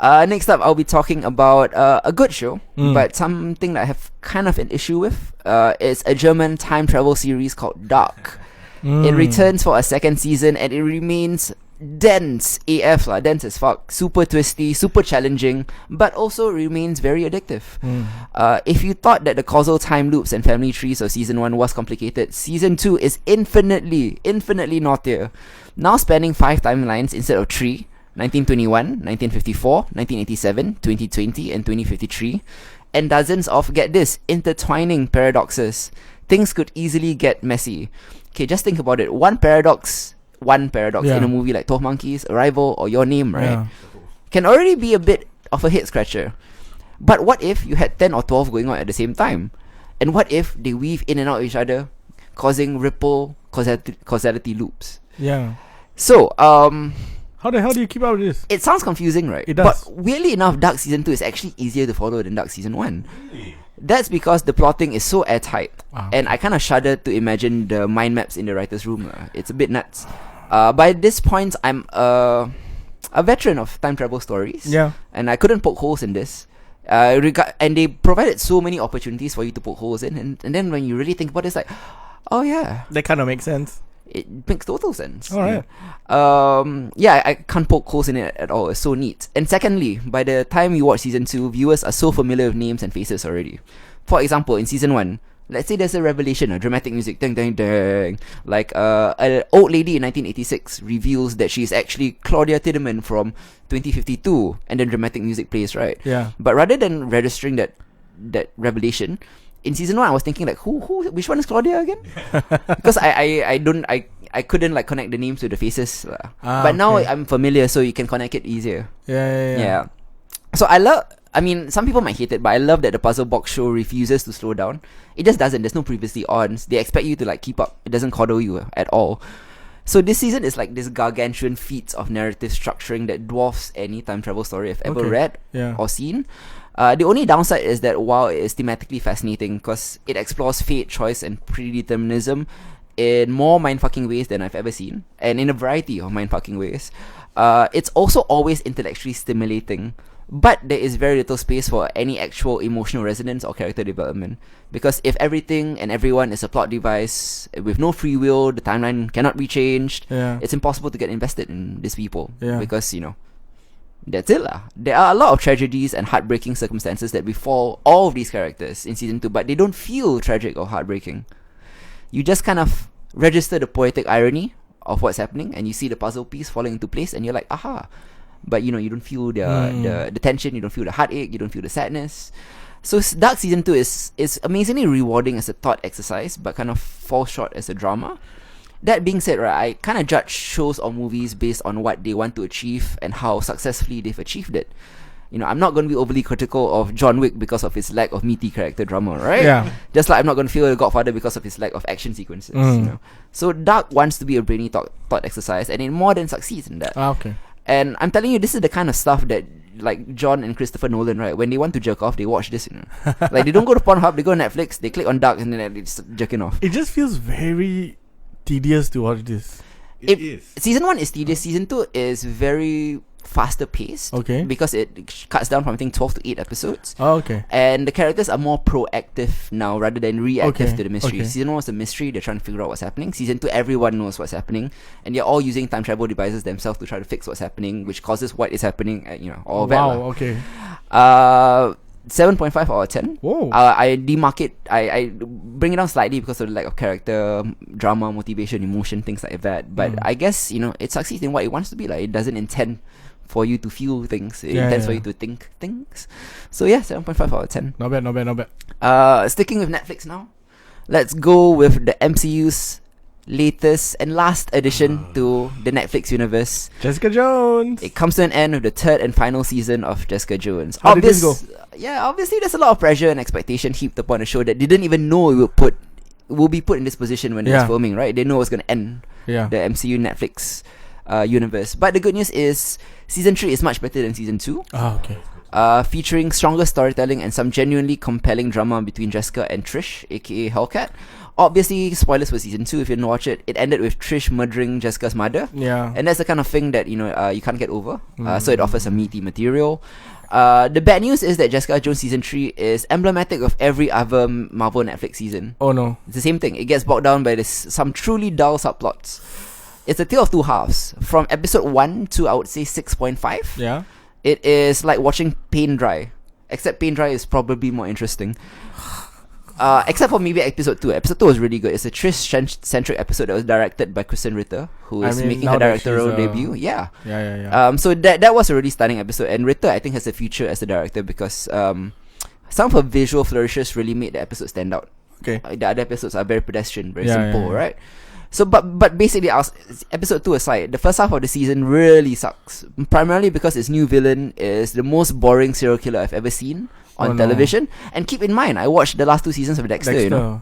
Next up, I'll be talking about a good show, but something that I have kind of an issue with. It's a German time travel series called Dark. It returns for a second season, and it remains dense AF, dense as fuck, super twisty, super challenging, but also remains very addictive. If you thought that the causal time loops and family trees of season 1 was complicated, season 2 is infinitely naughtier. Now spanning 5 timelines instead of 3. 1921, 1954, 1987, 2020, and 2053, and dozens of, get this, intertwining paradoxes. Things could easily get messy. Okay, just think about it. One paradox in a movie like 12 Monkeys, Arrival, or Your Name, right? Can already be a bit of a head scratcher. But what if you had 10 or 12 going on at the same time? And what if they weave in and out of each other, causing ripple causality loops? Yeah. So, how the hell do you keep up with this? It sounds confusing, right? It does. But weirdly enough, Dark Season 2 is actually easier to follow than Dark Season 1. Really? That's because the plotting is so airtight. And I kind of shudder to imagine the mind maps in the writer's room. It's a bit nuts. By this point, I'm a veteran of time travel stories. Yeah. And I couldn't poke holes in this. And they provided so many opportunities for you to poke holes in. And then when you really think about it, it's like, oh yeah. That kind of makes sense. It makes total sense. Alright. I can't poke holes in it at all. It's so neat. And secondly, by the time you watch season 2, viewers are so familiar with names and faces already. For example, in season 1, let's say there's a revelation, a dramatic music, dang dang dang. Like an old lady in 1986 reveals that she's actually Claudia Tiedemann from 2052, and then dramatic music plays, right? Yeah. But rather than registering that revelation, in season 1, I was thinking like, which one is Claudia again? Because I couldn't like connect the names to the faces. But now I'm familiar, so you can connect it easier. Yeah. So some people might hate it, but I love that the puzzle box show refuses to slow down. It just doesn't. There's no previously ons. They expect you to like keep up. It doesn't coddle you at all. So this season is like this gargantuan feat of narrative structuring that dwarfs any time travel story I've ever read or seen. The only downside is that while it is thematically fascinating because it explores fate, choice, and predeterminism in more mindfucking ways than I've ever seen, and in a variety of mindfucking ways, it's also always intellectually stimulating. But there is very little space for any actual emotional resonance or character development. Because if everything and everyone is a plot device with no free will, the timeline cannot be changed, it's impossible to get invested in these people. Because, that's it lah. There are a lot of tragedies and heartbreaking circumstances that befall all of these characters in season 2, but they don't feel tragic or heartbreaking. You just kind of register the poetic irony of what's happening, and you see the puzzle piece falling into place, and you're like, aha. But you don't feel the tension, you don't feel the heartache, you don't feel the sadness. So Dark Season 2 is amazingly rewarding as a thought exercise, but kind of falls short as a drama. That being said, right, I kind of judge shows or movies based on what they want to achieve and how successfully they've achieved it. I'm not going to be overly critical of John Wick because of his lack of meaty character drama, right? Yeah. Just like I'm not going to feel The Godfather because of his lack of action sequences. So Dark wants to be a brainy thought exercise, and it more than succeeds in that. Okay. And I'm telling you, this is the kind of stuff that like John and Christopher Nolan, right? When they want to jerk off, they watch this. Like they don't go to Pornhub, they go to Netflix, they click on Dark, and then they start jerking off. It just feels very tedious to watch this. It is. Season 1 is tedious. Season 2 is very faster paced. Okay. Because it cuts down from I think 12 to 8 episodes. Oh, okay. And the characters are more proactive now rather than reactive to the mystery. Okay. Season 1 was a mystery, they're trying to figure out what's happening. Season 2, everyone knows what's happening, and they're all using time travel devices themselves to try to fix what's happening, which causes what is happening. All that. Wow. Okay. 7.5 out of 10. Whoa. I demarcate, I bring it down slightly because of the lack of character, drama, motivation, emotion, things like that. But I guess, it succeeds in what it wants to be. Like, it doesn't intend for you to feel things. It intends for you to think things. So yeah, 7.5 out of 10. Not bad. Sticking with Netflix now. Let's go with the MCU's latest and last addition to the Netflix universe. Jessica Jones. It comes to an end with the third and final season of Jessica Jones. How did this go? Yeah, obviously there's a lot of pressure and expectation heaped upon a show that they didn't even know it will be put in this position when it was filming, right? They know it was going to end the MCU Netflix universe. But the good news is season 3 is much better than season 2. Okay. Featuring stronger storytelling and some genuinely compelling drama between Jessica and Trish, aka Hellcat. Obviously, spoilers for season 2 if you didn't watch it. It ended with Trish murdering Jessica's mother. Yeah. And that's the kind of thing that, you can't get over. So it offers some meaty material. The bad news is that Jessica Jones season 3 is emblematic of every other Marvel Netflix season. Oh no. It's the same thing. It gets bogged down by some truly dull subplots. It's a tale of two halves. From episode 1 to, I would say, 6.5. Yeah. It is like watching paint dry. Except paint dry is probably more interesting. Except for maybe episode 2. Episode 2 was really good. It's a Trish-centric episode that was directed by Kristen Ritter, who is making her directorial debut. Yeah. So that was a really stunning episode. And Ritter, I think, has a future as a director because some of her visual flourishes really made the episode stand out. Okay. The other episodes are very pedestrian, very simple, right? So, but basically, episode 2 aside, the first half of the season really sucks. Primarily because its new villain is the most boring serial killer I've ever seen on television. And keep in mind, I watched the last 2 seasons of Dexter.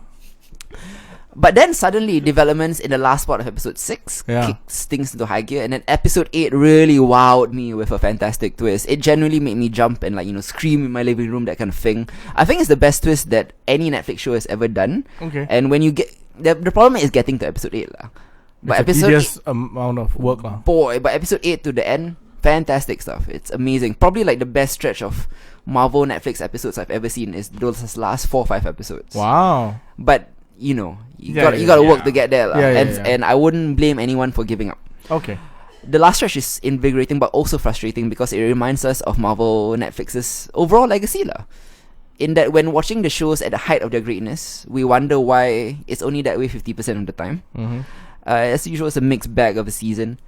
But then suddenly, developments in the last part of episode 6 kicks things into high gear. And then episode 8 really wowed me with a fantastic twist. It genuinely made me jump and scream in my living room, that kind of thing. I think it's the best twist that any Netflix show has ever done. Okay. And when you get... The problem is getting to episode 8 lah. But it's a tedious amount of work lah. Boy, but episode 8 to the end, fantastic stuff. It's amazing. Probably like the best stretch of Marvel Netflix episodes I've ever seen is those last 4 or 5 episodes. Wow. But you gotta work to get there lah. And I wouldn't blame anyone for giving up. Okay. The last stretch is invigorating but also frustrating because it reminds us of Marvel Netflix's overall legacy lah. In that when watching the shows at the height of their greatness, we wonder why it's only that way 50% of the time. As usual, it's a mixed bag of a season.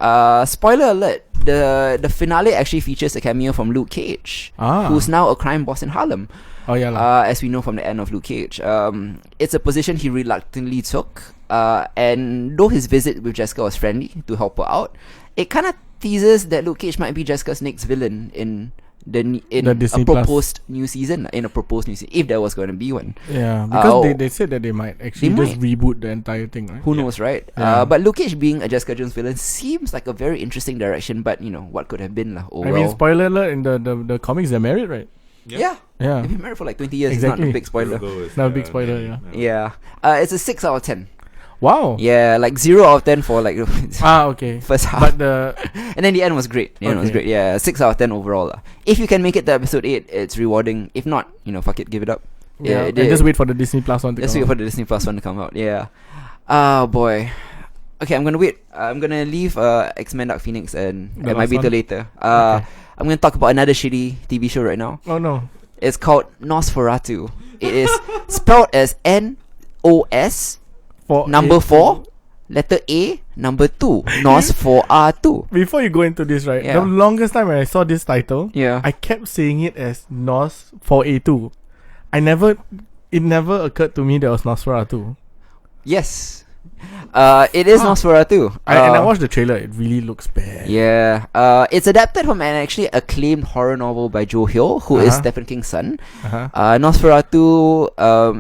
Spoiler alert, the finale actually features a cameo from Luke Cage, who's now a crime boss in Harlem. As we know from the end of Luke Cage. It's a position he reluctantly took, and though his visit with Jessica was friendly to help her out, it kind of teases that Luke Cage might be Jessica's next villain in a proposed new season, if there was going to be one. Yeah, because they said that they might actually reboot the entire thing, right? Who knows, right? But Luke Cage being a Jessica Jones villain seems like a very interesting direction, but what could have been lah. I mean, spoiler alert, in the comics they're married, right? Yeah. They've been married for like 20 years. Exactly. It's not a big spoiler. Not a big spoiler, yeah. It's a 6 out of 10. Wow. Yeah, like 0 out of 10 for like okay. first half. But and then the end was great. The end was great. Yeah, 6 out of 10 overall. If you can make it to episode 8, it's rewarding. If not, fuck it, give it up. Yeah, and just wait for the Disney Plus one to come out. Just wait for the Disney Plus one to come out. Yeah. Oh boy. Okay, I'm gonna wait. I'm gonna leave X-Men Dark Phoenix and it might be till later. I'm gonna talk about another shitty TV show right now. Oh no. It's called Nosferatu. It is spelled as N-O-S number 4 letter A number 2 Nosferatu. Before you go into this, right? The longest time when I saw this title, I kept saying it as Nos 4A2. It never occurred to me there was Nosferatu. Yes. It is Nosferatu. And I watched the trailer. It really looks bad. Yeah. It's adapted from an actually acclaimed horror novel by Joe Hill, who is Stephen King's son. Nosferatu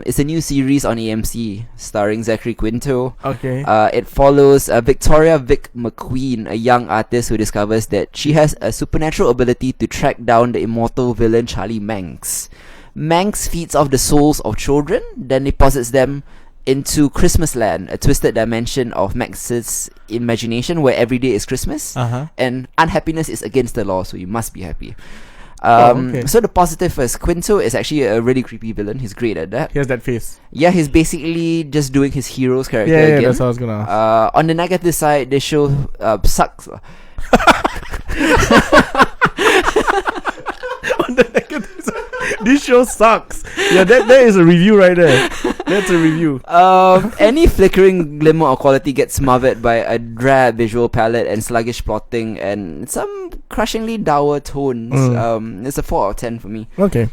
is a new series on AMC starring Zachary Quinto. Okay. It follows Victoria Vic McQueen, a young artist who discovers that she has a supernatural ability to track down the immortal villain Charlie Manx. Manx feeds off the souls of children, then deposits them into Christmas Land, a twisted dimension of Max's imagination where every day is Christmas and unhappiness is against the law, so you must be happy. So the positive is Quinto is actually a really creepy villain. He's great at that. He has that face. Yeah, he's basically just doing his hero's character again. Yeah, that's what I was gonna ask. On the negative side, the show sucks. On the negative side. This show sucks. Yeah, that is a review right there. That's a review. Any flickering glimmer of quality gets smothered by a drab visual palette and sluggish plotting and some crushingly dour tones. It's a 4 out of 10 for me. Okay.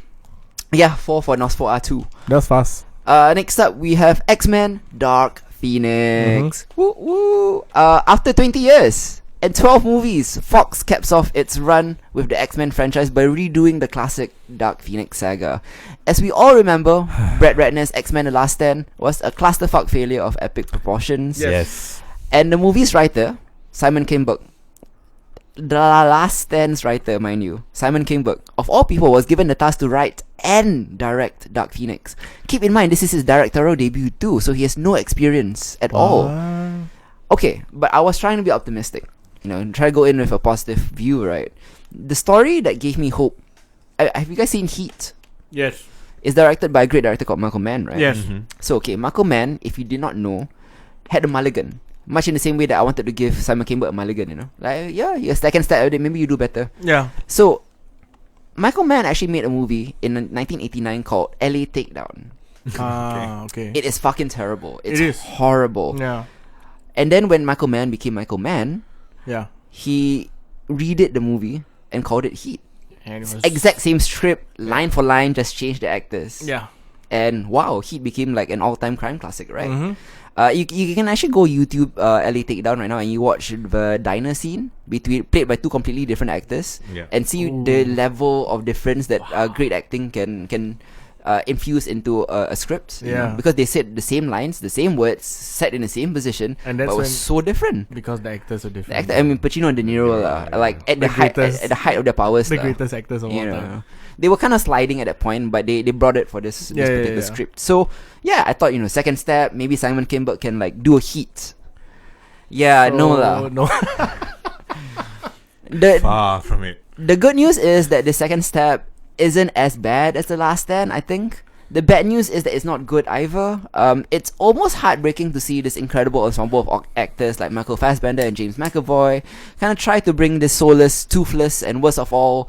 Yeah, 4 for Nosferatu. That's fast. Next up, we have X-Men Dark Phoenix. Woo woo. After 20 years and 12 movies, Fox caps off its run with the X-Men franchise by redoing the classic Dark Phoenix saga. As we all remember, Brett Ratner's X-Men The Last Stand was a clusterfuck failure of epic proportions. Yes. And the movie's writer, Simon Kinberg, The Last Stand's writer, mind you, Simon Kinberg, of all people, was given the task to write and direct Dark Phoenix. Keep in mind, this is his directorial debut too, so he has no experience at all. Okay, but I was trying to be optimistic, and try to go in with a positive view, right? The story that gave me hope. Have you guys seen Heat? Yes. It's directed by a great director called Michael Mann, right? Yes. So, okay, Michael Mann, if you did not know, had a mulligan. Much in the same way that I wanted to give Simon Kinberg a mulligan, Like, yeah, you're second step at it, maybe you do better. Yeah. So, Michael Mann actually made a movie in 1989 called LA Takedown. Okay. It is fucking terrible. It is horrible. Yeah. And then when Michael Mann became Michael Mann, Yeah. he redid the movie and called it Heat. And it was Exact same script, line for line, just changed the actors. Yeah. And wow, Heat became like an all-time crime classic, right? Mm-hmm. You can actually go YouTube LA Takedown right now and you watch the diner scene played by two completely different actors, and see the level of difference that great acting can infuse into a script. Because they said the same lines, the same words, set in the same position, And that's but was so different. because the actors are The different. actor, Pacino and De Niro, like at the height of their powers. The greatest actors of all you know. time. They were kind of sliding at that point, but they brought it for this particular script. So yeah, I thought second step, maybe Simon Kinberg can like do a Heat. Yeah, no lah. No. Far from it. The good news is that the second step isn't as bad as The Last Stand, I think. The bad news is that it's not good either. It's almost heartbreaking to see this incredible ensemble of actors like Michael Fassbender and James McAvoy kind of try to bring this soulless, toothless, and worst of all,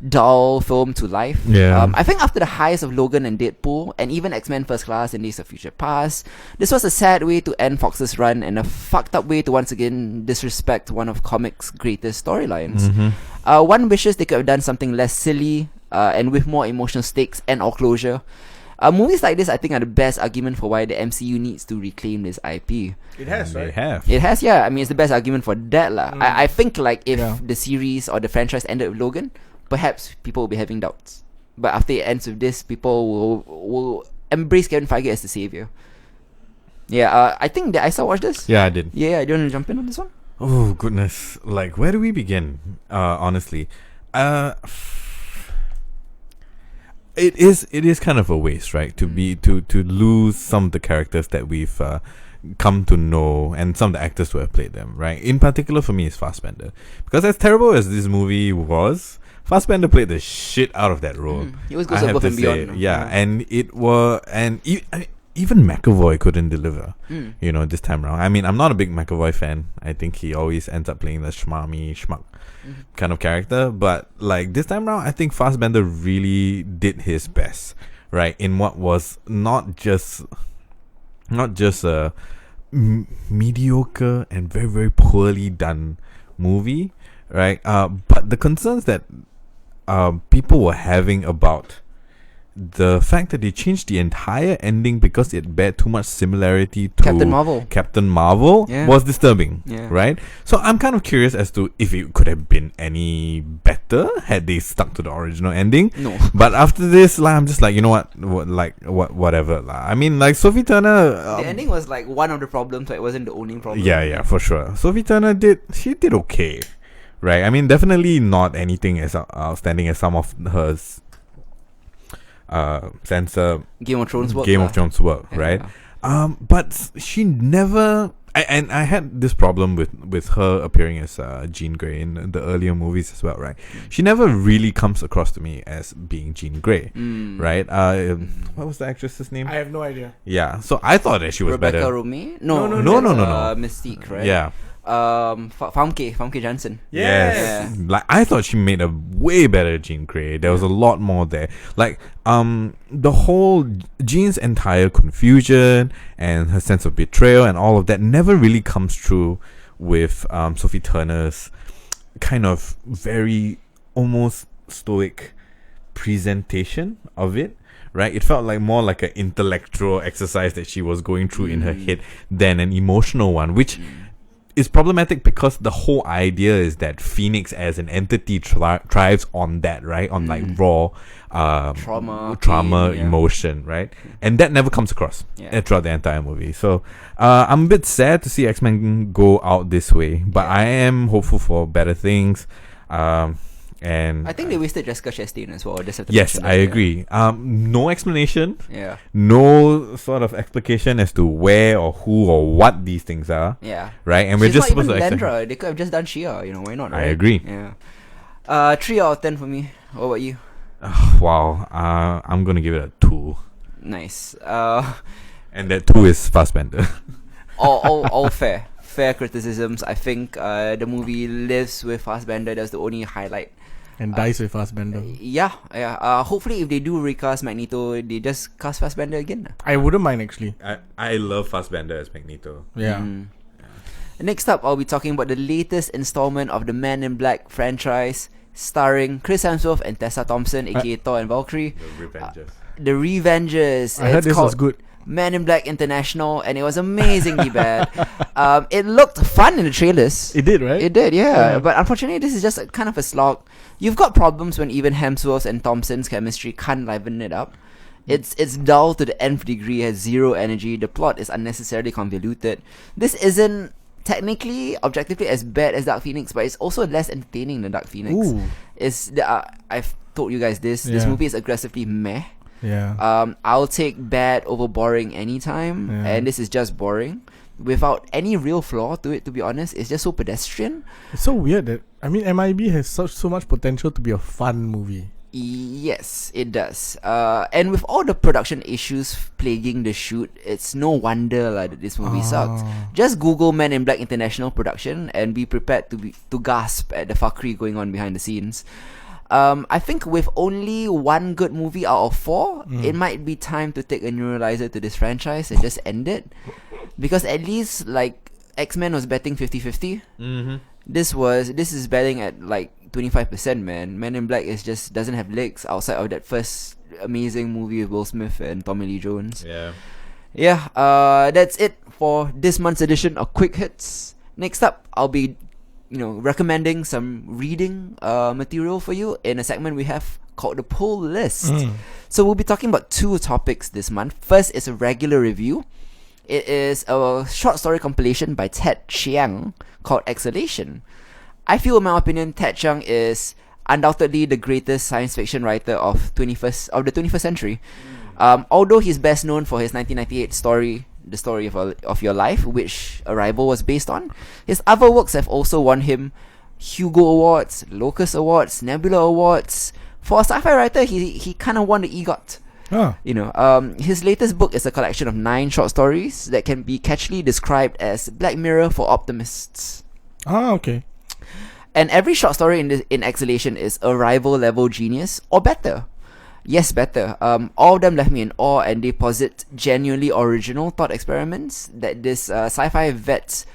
dull film to life. I think after the highs of Logan and Deadpool, and even X-Men First Class and Days of Future Past, this was a sad way to end Fox's run and a fucked up way to once again disrespect one of comics' greatest storylines. One wishes they could have done something less silly and with more emotional stakes and or closure. Movies like this, I think, are the best argument for why the MCU needs to reclaim this IP. It has, right? It has, yeah. It's the best argument for that, lah. I think, like, if the series or the franchise ended with Logan, perhaps people will be having doubts. But after it ends with this, people will embrace Kevin Feige as the savior. Yeah, I think that Isa watched this. Yeah, I did. Yeah, do you want to jump in on this one? Oh goodness! Like, where do we begin? Honestly, it is kind of a waste, right? To lose some of the characters that we've come to know and some of the actors who have played them, right? In particular, for me, it's Fassbender, because as terrible as this movie was, Fassbender played the shit out of that role. He always goes above and beyond. Yeah, and even McAvoy couldn't deliver. This time around. I'm not a big McAvoy fan. I think he always ends up playing the schmuck kind of character. But like this time around, I think Fassbender really did his best, right? In what was not just a mediocre and very, very poorly done movie, right? But the concerns that people were having about the fact that they changed the entire ending because it bear too much similarity to Captain Marvel was disturbing, right? So I'm kind of curious as to if it could have been any better had they stuck to the original ending. No. But after this, I'm just like, you know whatever. Like Sophie Turner, the ending was like one of the problems, but it wasn't the only problem. Yeah, for sure. Sophie Turner did okay, right? Definitely not anything as outstanding as some of her censor Game of Thrones work, right? But she never. I had this problem with her appearing as Jean Grey in the earlier movies as well, right? She never really comes across to me as being Jean Grey, right? What was the actress's name? I have no idea. Yeah, so I thought that she was Rebecca better. Romijn? No. Mystique, right? Yeah. Famke Janssen. Yes. Like, I thought she made a way better Jean Grey. There was a lot more there. Like, the whole Jean's entire confusion and her sense of betrayal and all of that never really comes through with Sophie Turner's kind of very almost stoic presentation of it. Right, it felt like more like an intellectual exercise that she was going through in her head than an emotional one, which is problematic because the whole idea is that Phoenix as an entity thrives on that, right? On like raw trauma, pain, emotion, right? And that never comes across throughout the entire movie. So I'm a bit sad to see X-Men go out this way, but I am hopeful for better things. And I think they wasted Jessica Chastain as well. Yes, I agree. No explanation. Yeah. No sort of explication as to where or who or what these things are. Yeah. Right? And She's we're just not supposed even to Landra. They could have just done Shia. Why not? Right? I agree. Yeah. 3 out of 10 for me. What about you? Wow. I'm gonna give it a 2. Nice. And that 2 is Fassbender. all fair criticisms. I think the movie lives with Fassbender. That's the only highlight. And dies with Fassbender. Yeah. Hopefully, if they do recast Magneto, they just cast Fassbender again. I wouldn't mind actually. I love Fassbender as Magneto. Yeah. Next up, I'll be talking about the latest installment of the Men in Black franchise, starring Chris Hemsworth and Tessa Thompson, aka Thor and Valkyrie. The Revengers. The Revengers. I heard this was good. Men in Black International, and it was amazingly bad. It looked fun in the trailers. It did, right? It did, yeah. But unfortunately, this is just kind of a slog. You've got problems when even Hemsworth and Thompson's chemistry can't liven it up. It's dull to the nth degree, has zero energy. The plot is unnecessarily convoluted. This isn't technically, objectively as bad as Dark Phoenix, but it's also less entertaining than Dark Phoenix. Ooh. I've told you guys this. This movie is aggressively meh. Yeah. I'll take bad over boring anytime, and this is just boring without any real flaw to it. To be honest, it's just so pedestrian. It's so weird that MIB has so much potential to be a fun movie. Yes, it does. And with all the production issues plaguing the shoot, it's no wonder that this movie sucks. Just Google Men in Black International production and be prepared to gasp at the fuckery going on behind the scenes. I think with only one good movie out of 4, it might be time to take a neuralizer to this franchise and just end it. Because at least, like, X-Men was betting 50-50. This is betting at, like, 25%, man. Men in Black just doesn't have legs outside of that first amazing movie with Will Smith and Tommy Lee Jones. Yeah, that's it for this month's edition of Quick Hits. Next up, I'll be recommending some reading material for you in a segment we have called the Pull List. So we'll be talking about 2 topics this month. First is a regular review. It is a short story compilation by Ted Chiang called Exhalation. I feel, in my opinion, Ted Chiang is undoubtedly the greatest science fiction writer of the 21st century. Although he's best known for his 1998 story, The Story of Your Life, which Arrival was based on, his other works have also won him Hugo Awards, Locus Awards, Nebula Awards. For a sci-fi writer, he kind of won the EGOT. His latest book is a collection of 9 short stories that can be catchily described as Black Mirror for optimists. Okay. And every short story in Exhalation is Arrival level genius or better. Yes, better. All of them left me in awe, and they posit genuinely original thought experiments that this sci-fi vet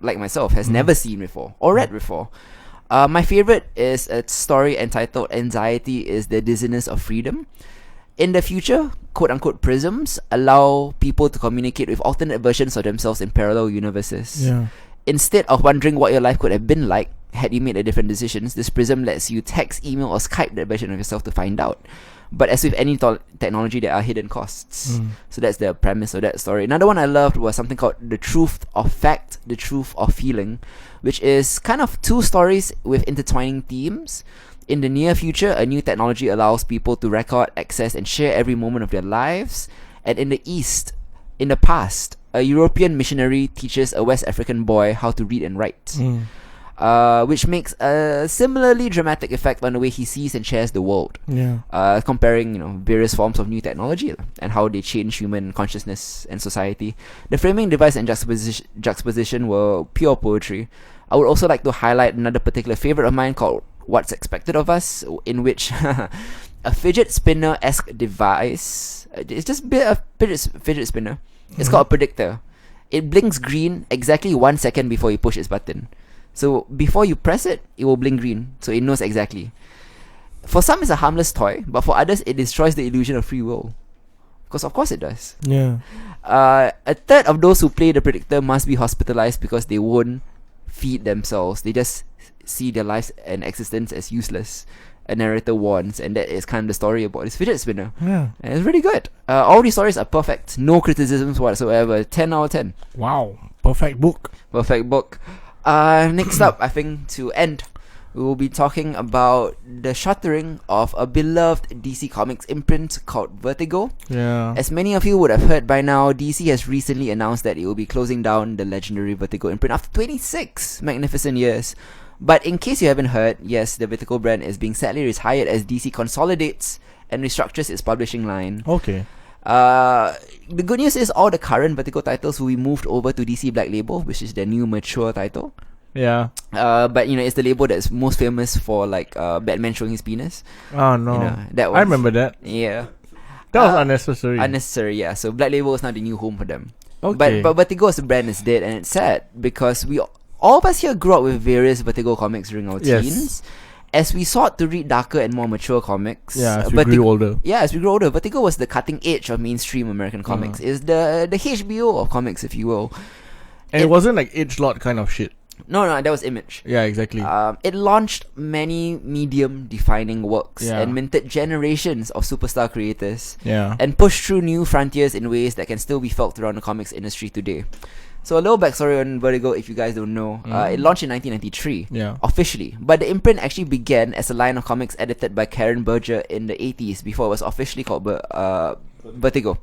like myself has never seen before or read before. My favorite is a story entitled Anxiety is the Dizziness of Freedom. In the future, quote-unquote prisms allow people to communicate with alternate versions of themselves in parallel universes. Yeah. Instead of wondering what your life could have been like had you made a different decisions, this prism lets you text, email, or Skype that version of yourself to find out. But as with any technology, there are hidden costs. So that's the premise of that story. Another one I loved was something called The Truth of Fact, The Truth of Feeling, which is kind of 2 stories with intertwining themes. In the near future, a new technology allows people to record, access, and share every moment of their lives. And in the past, a European missionary teaches a West African boy how to read and write. which makes a similarly dramatic effect on the way he sees and shares the world. Yeah. Comparing various forms of new technology and how they change human consciousness and society. The framing device and juxtaposition were pure poetry. I would also like to highlight another particular favorite of mine called What's Expected of Us, in which a fidget spinner-esque device, it's just a fidget spinner. It's called a predictor. It blinks green exactly 1 second before you push its button. So before you press it, it will blink green, so it knows exactly. For some, it's a harmless toy, but for others, it destroys the illusion of free will. Because of course it does. Yeah. A third of those who play the predictor must be hospitalized because they won't feed themselves. They just see their lives and existence as useless. A narrator warns, and that is kind of the story about this fidget spinner. Yeah. And it's really good. All these stories are perfect. No criticisms whatsoever. 10 out of 10. Wow. Perfect book. Perfect book. Next up, I think to end, we will be talking about the shuttering of a beloved DC Comics imprint called Vertigo. Yeah. As many of you would have heard by now, DC has recently announced that it will be closing down the legendary Vertigo imprint after 26 magnificent years. But in case you haven't heard, yes, the Vertigo brand is being sadly retired as DC consolidates and restructures its publishing line. Okay. The good news is all the current Vertigo titles will be moved over to DC Black Label, which is their new mature title. Yeah. But it's the label that's most famous for Batman showing his penis. Oh no. That was, I remember that. Yeah. That was unnecessary. Unnecessary, yeah. So Black Label is now the new home for them. Okay. But Vertigo as a brand is dead, and it's sad because all of us here grew up with various Vertigo comics during our teens. As we sought to read darker and more mature comics, as we grew older. Yeah, as we grew older, Vertigo was the cutting edge of mainstream American comics. It's the HBO of comics, if you will. And it wasn't like edgelord kind of shit. No, that was Image. Yeah, exactly. It launched many medium-defining works and minted generations of superstar creators. Yeah. And pushed through new frontiers in ways that can still be felt around the comics industry today. So a little backstory on Vertigo, if you guys don't know. It launched in 1993, officially. But the imprint actually began as a line of comics edited by Karen Berger in the 80s before it was officially called Vertigo.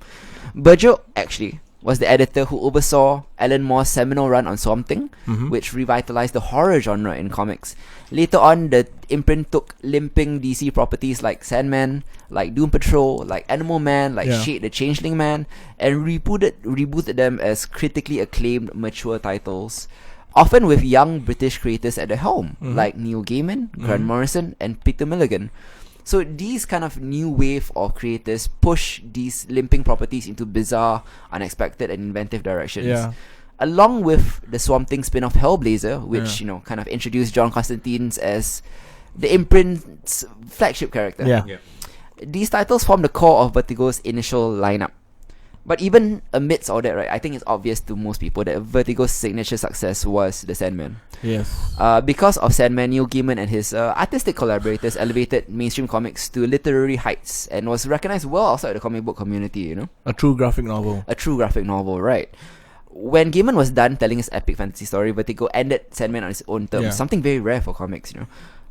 Berger, actually, was the editor who oversaw Alan Moore's seminal run on Swamp Thing, which revitalized the horror genre in comics. Later on, the imprint took limping DC properties like Sandman, like Doom Patrol, like Animal Man, like Shade the Changeling Man, and rebooted them as critically acclaimed mature titles, often with young British creators at the helm, like Neil Gaiman, Grant Morrison, and Peter Milligan. So these kind of new wave of creators push these limping properties into bizarre, unexpected, and inventive directions. Yeah. Along with the Swamp Thing spin-off Hellblazer, which kind of introduced John Constantine as the imprint's flagship character. Yeah. These titles form the core of Vertigo's initial lineup. But even amidst all that, right, I think it's obvious to most people that Vertigo's signature success was the Sandman. Yes. Because of Sandman, Neil Gaiman and his artistic collaborators elevated mainstream comics to literary heights and was recognized well outside the comic book community, A true graphic novel. A true graphic novel, right. When Gaiman was done telling his epic fantasy story, Vertigo ended Sandman on its own terms, something very rare for comics,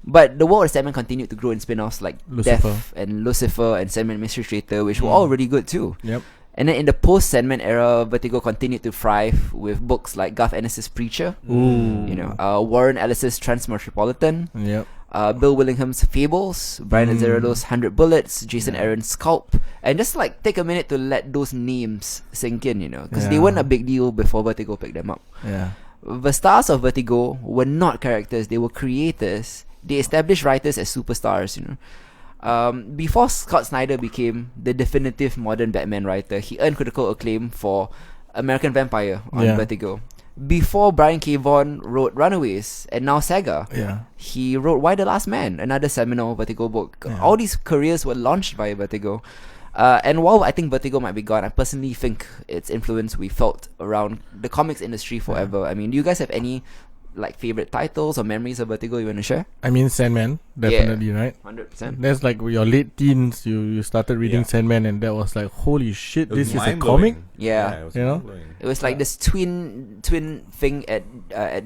But the world of Sandman continued to grow in spin-offs like Lucifer. Death and Lucifer and Sandman Mystery Trader, which were all really good too. Yep. And then in the post-Sandman era, Vertigo continued to thrive with books like Garth Ennis's Preacher, Warren Ellis's Transmetropolitan, Bill Willingham's Fables, Brian Azzarello's 100 Bullets, Jason Aaron's Sculpt, and just take a minute to let those names sink in, because they weren't a big deal before Vertigo picked them up. Yeah. The stars of Vertigo were not characters, they were creators. They established writers as superstars, Before Scott Snyder became the definitive modern Batman writer, he earned critical acclaim for American Vampire on Vertigo. Before Brian K. Vaughan wrote Runaways and now Saga, he wrote Why the Last Man, another seminal Vertigo book. All these careers were launched by Vertigo. And while I think Vertigo might be gone, I personally think its influence we felt around the comics industry forever. I mean, do you guys have any favorite titles or memories of Vertigo you want to share? I mean, Sandman, definitely, right? 100%. That's your late teens. You started reading Sandman, and that was like, holy shit, this is a comic. Yeah, it was like this twin thing at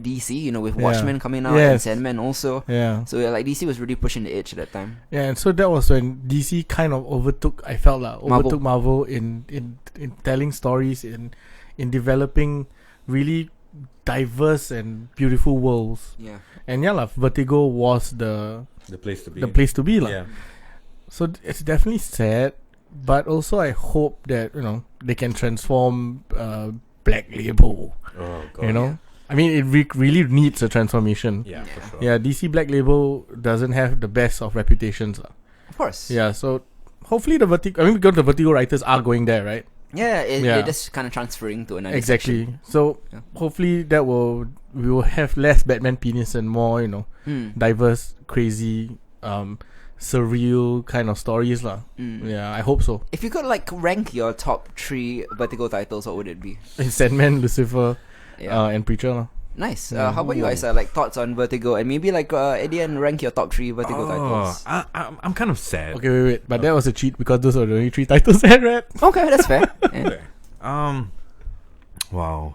DC, with Watchmen coming out and Sandman also. Yeah. So DC was really pushing the edge at that time. Yeah, and so that was when DC kind of overtook. I felt overtook Marvel in telling stories, in developing really diverse and beautiful worlds. Yeah. And yeah, Vertigo was the place to be. Yeah. So it's definitely sad, but also I hope that they can transform Black Label. Oh god. I mean, it really needs a transformation. Yeah, for sure. Yeah, DC Black Label doesn't have the best of reputations. Of course. Yeah, so hopefully because the Vertigo writers are going there, right? Yeah, they're just kind of transferring to another Exactly. section. So hopefully we will have less Batman penis and more, diverse, crazy, surreal kind of stories lah. Yeah, I hope so. If you could rank your top 3 Vertigo titles, what would it be? Sandman, Lucifer, and Preacher lah. Nice. How about you, Isa? Thoughts on Vertigo, and maybe Eddie, and rank your top 3 Vertigo titles. I'm kind of sad. Okay, wait. But that was a cheat because those are the only 3 titles I read. Okay, that's fair. Yeah. Okay. Wow.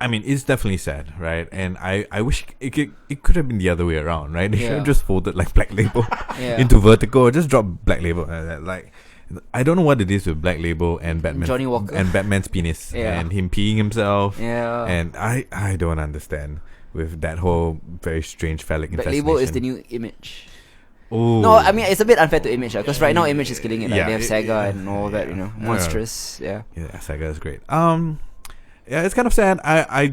I mean, it's definitely sad, right? And I wish it could have been the other way around, right? They should have just folded Black Label into Vertigo, or just drop Black Label. I don't know what it is with Black Label and Batman, Johnny Walker, and Batman's penis and him peeing himself. Yeah, and I don't understand with that whole very strange phallic infestation. Black Label is the new Image. Oh no, I mean it's a bit unfair to Image because right now Image is killing it. They have Sega and all that, monstrous. Yeah, Sega is great. Yeah, it's kind of sad. I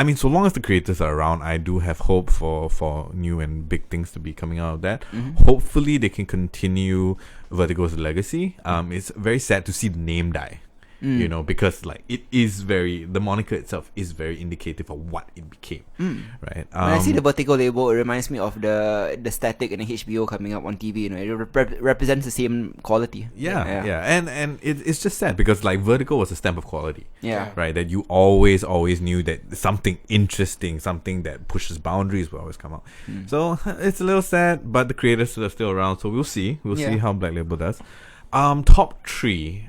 mean, so long as the creators are around, I do have hope for new and big things to be coming out of that. Hopefully, they can continue Vertigo's legacy. It's very sad to see the name die. Because it is the moniker itself is very indicative of what it became, right? When I see the Vertigo label, it reminds me of the static in the HBO coming up on TV. It represents the same quality. Yeah. And it's just sad because Vertigo was a stamp of quality. Yeah. Right. That you always knew that something interesting, something that pushes boundaries will always come out. So it's a little sad, but the creators are still around, so we'll see. We'll see how Black Label does. Top 3.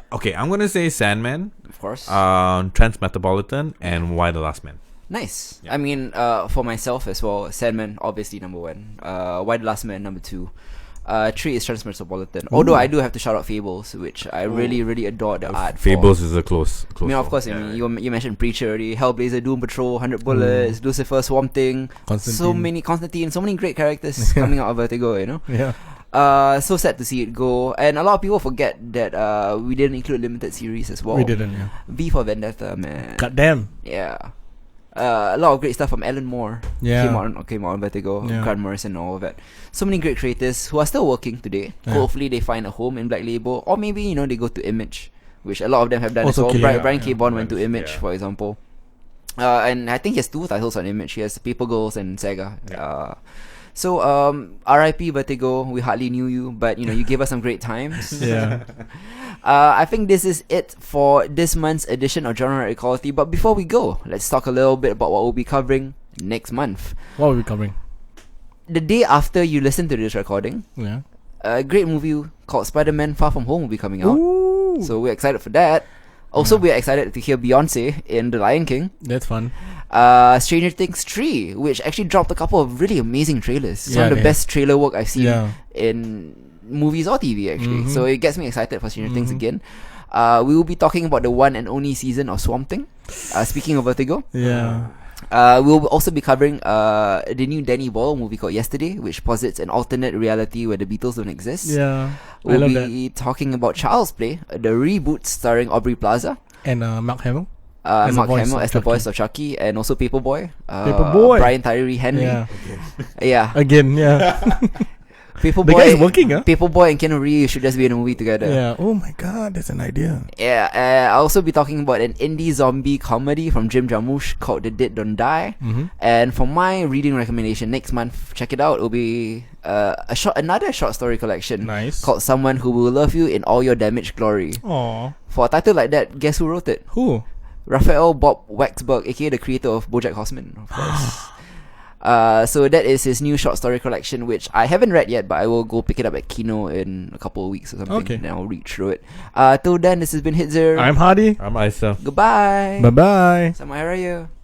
Okay, I'm gonna say Sandman, of course, Transmetropolitan, and Why the Last Man. Nice. I mean, for myself as well, Sandman obviously number 1. Why the Last Man number 2. 3 is Transmetropolitan. Although I do have to shout out Fables, which I really, really adore the art. Fables is a close. I mean, of course. You mentioned Preacher already, Hellblazer, Doom Patrol, 100 Bullets, Lucifer, Swamp Thing, Constantine, so many great characters coming out of Vertigo. Yeah. So sad to see it go, and a lot of people forget that we didn't include limited series as well. We didn't. Yeah. V for Vendetta, man. Goddamn. Yeah. A lot of great stuff from Alan Moore. Yeah. Came out on Vertigo. Yeah. Grant Morrison and all of that. So many great creators who are still working today. Yeah. Hopefully they find a home in Black Label, or maybe they go to Image, which a lot of them have done Also as well. killing Brian K. Bond went to Image, for example. And I think he has 2 titles on Image. He has Paper Girls and Sega. So, R.I.P. Vertigo, we hardly knew you, but you gave us some great times. Yeah. I think this is it for this month's edition of Genre Equality. But before we go, let's talk a little bit about what we'll be covering next month. What will we be covering? The day after you listen to this recording, a great movie called Spider-Man Far From Home will be coming out. Ooh. So we're excited for that. Also, we're excited to hear Beyonce in The Lion King. That's fun. Stranger Things 3, which actually dropped a couple of really amazing trailers. Some of the they best trailer work I've seen in movies or TV, actually. So it gets me excited for Stranger Things again. We will be talking about the one and only season of Swamp Thing. Speaking of Vertigo. Yeah. We'll also be covering the new Danny Boyle movie called Yesterday, which posits an alternate reality where the Beatles don't exist. Yeah. We'll be talking about Child's Play, the reboot starring Aubrey Plaza. And Mark Hamill. Mark Hamill as the voice of Chucky, and also Paperboy. Paperboy. Brian Tyree Henry. Yeah. Again, yeah. Paperboy. The guy is working, huh? Paperboy and Keanu Reeves should just be in a movie together. Yeah. Oh my god, that's an idea. Yeah. I'll also be talking about an indie zombie comedy from Jim Jarmusch called The Dead Don't Die. And for my reading recommendation next month, check it out. It'll be another short story collection called Someone Who Will Love You in All Your Damaged Glory. Aww. For a title like that, guess who wrote it? Who? Raphael Bob Waxberg, aka the creator of BoJack Horseman, of course. So that is his new short story collection, which I haven't read yet, but I will go pick it up at Kino in a couple of weeks or something. Okay. Then I'll read through it. Till then, this has been Hitzer. I'm Hardy. I'm Isa. Goodbye. Bye bye. Selamat Hari Raya.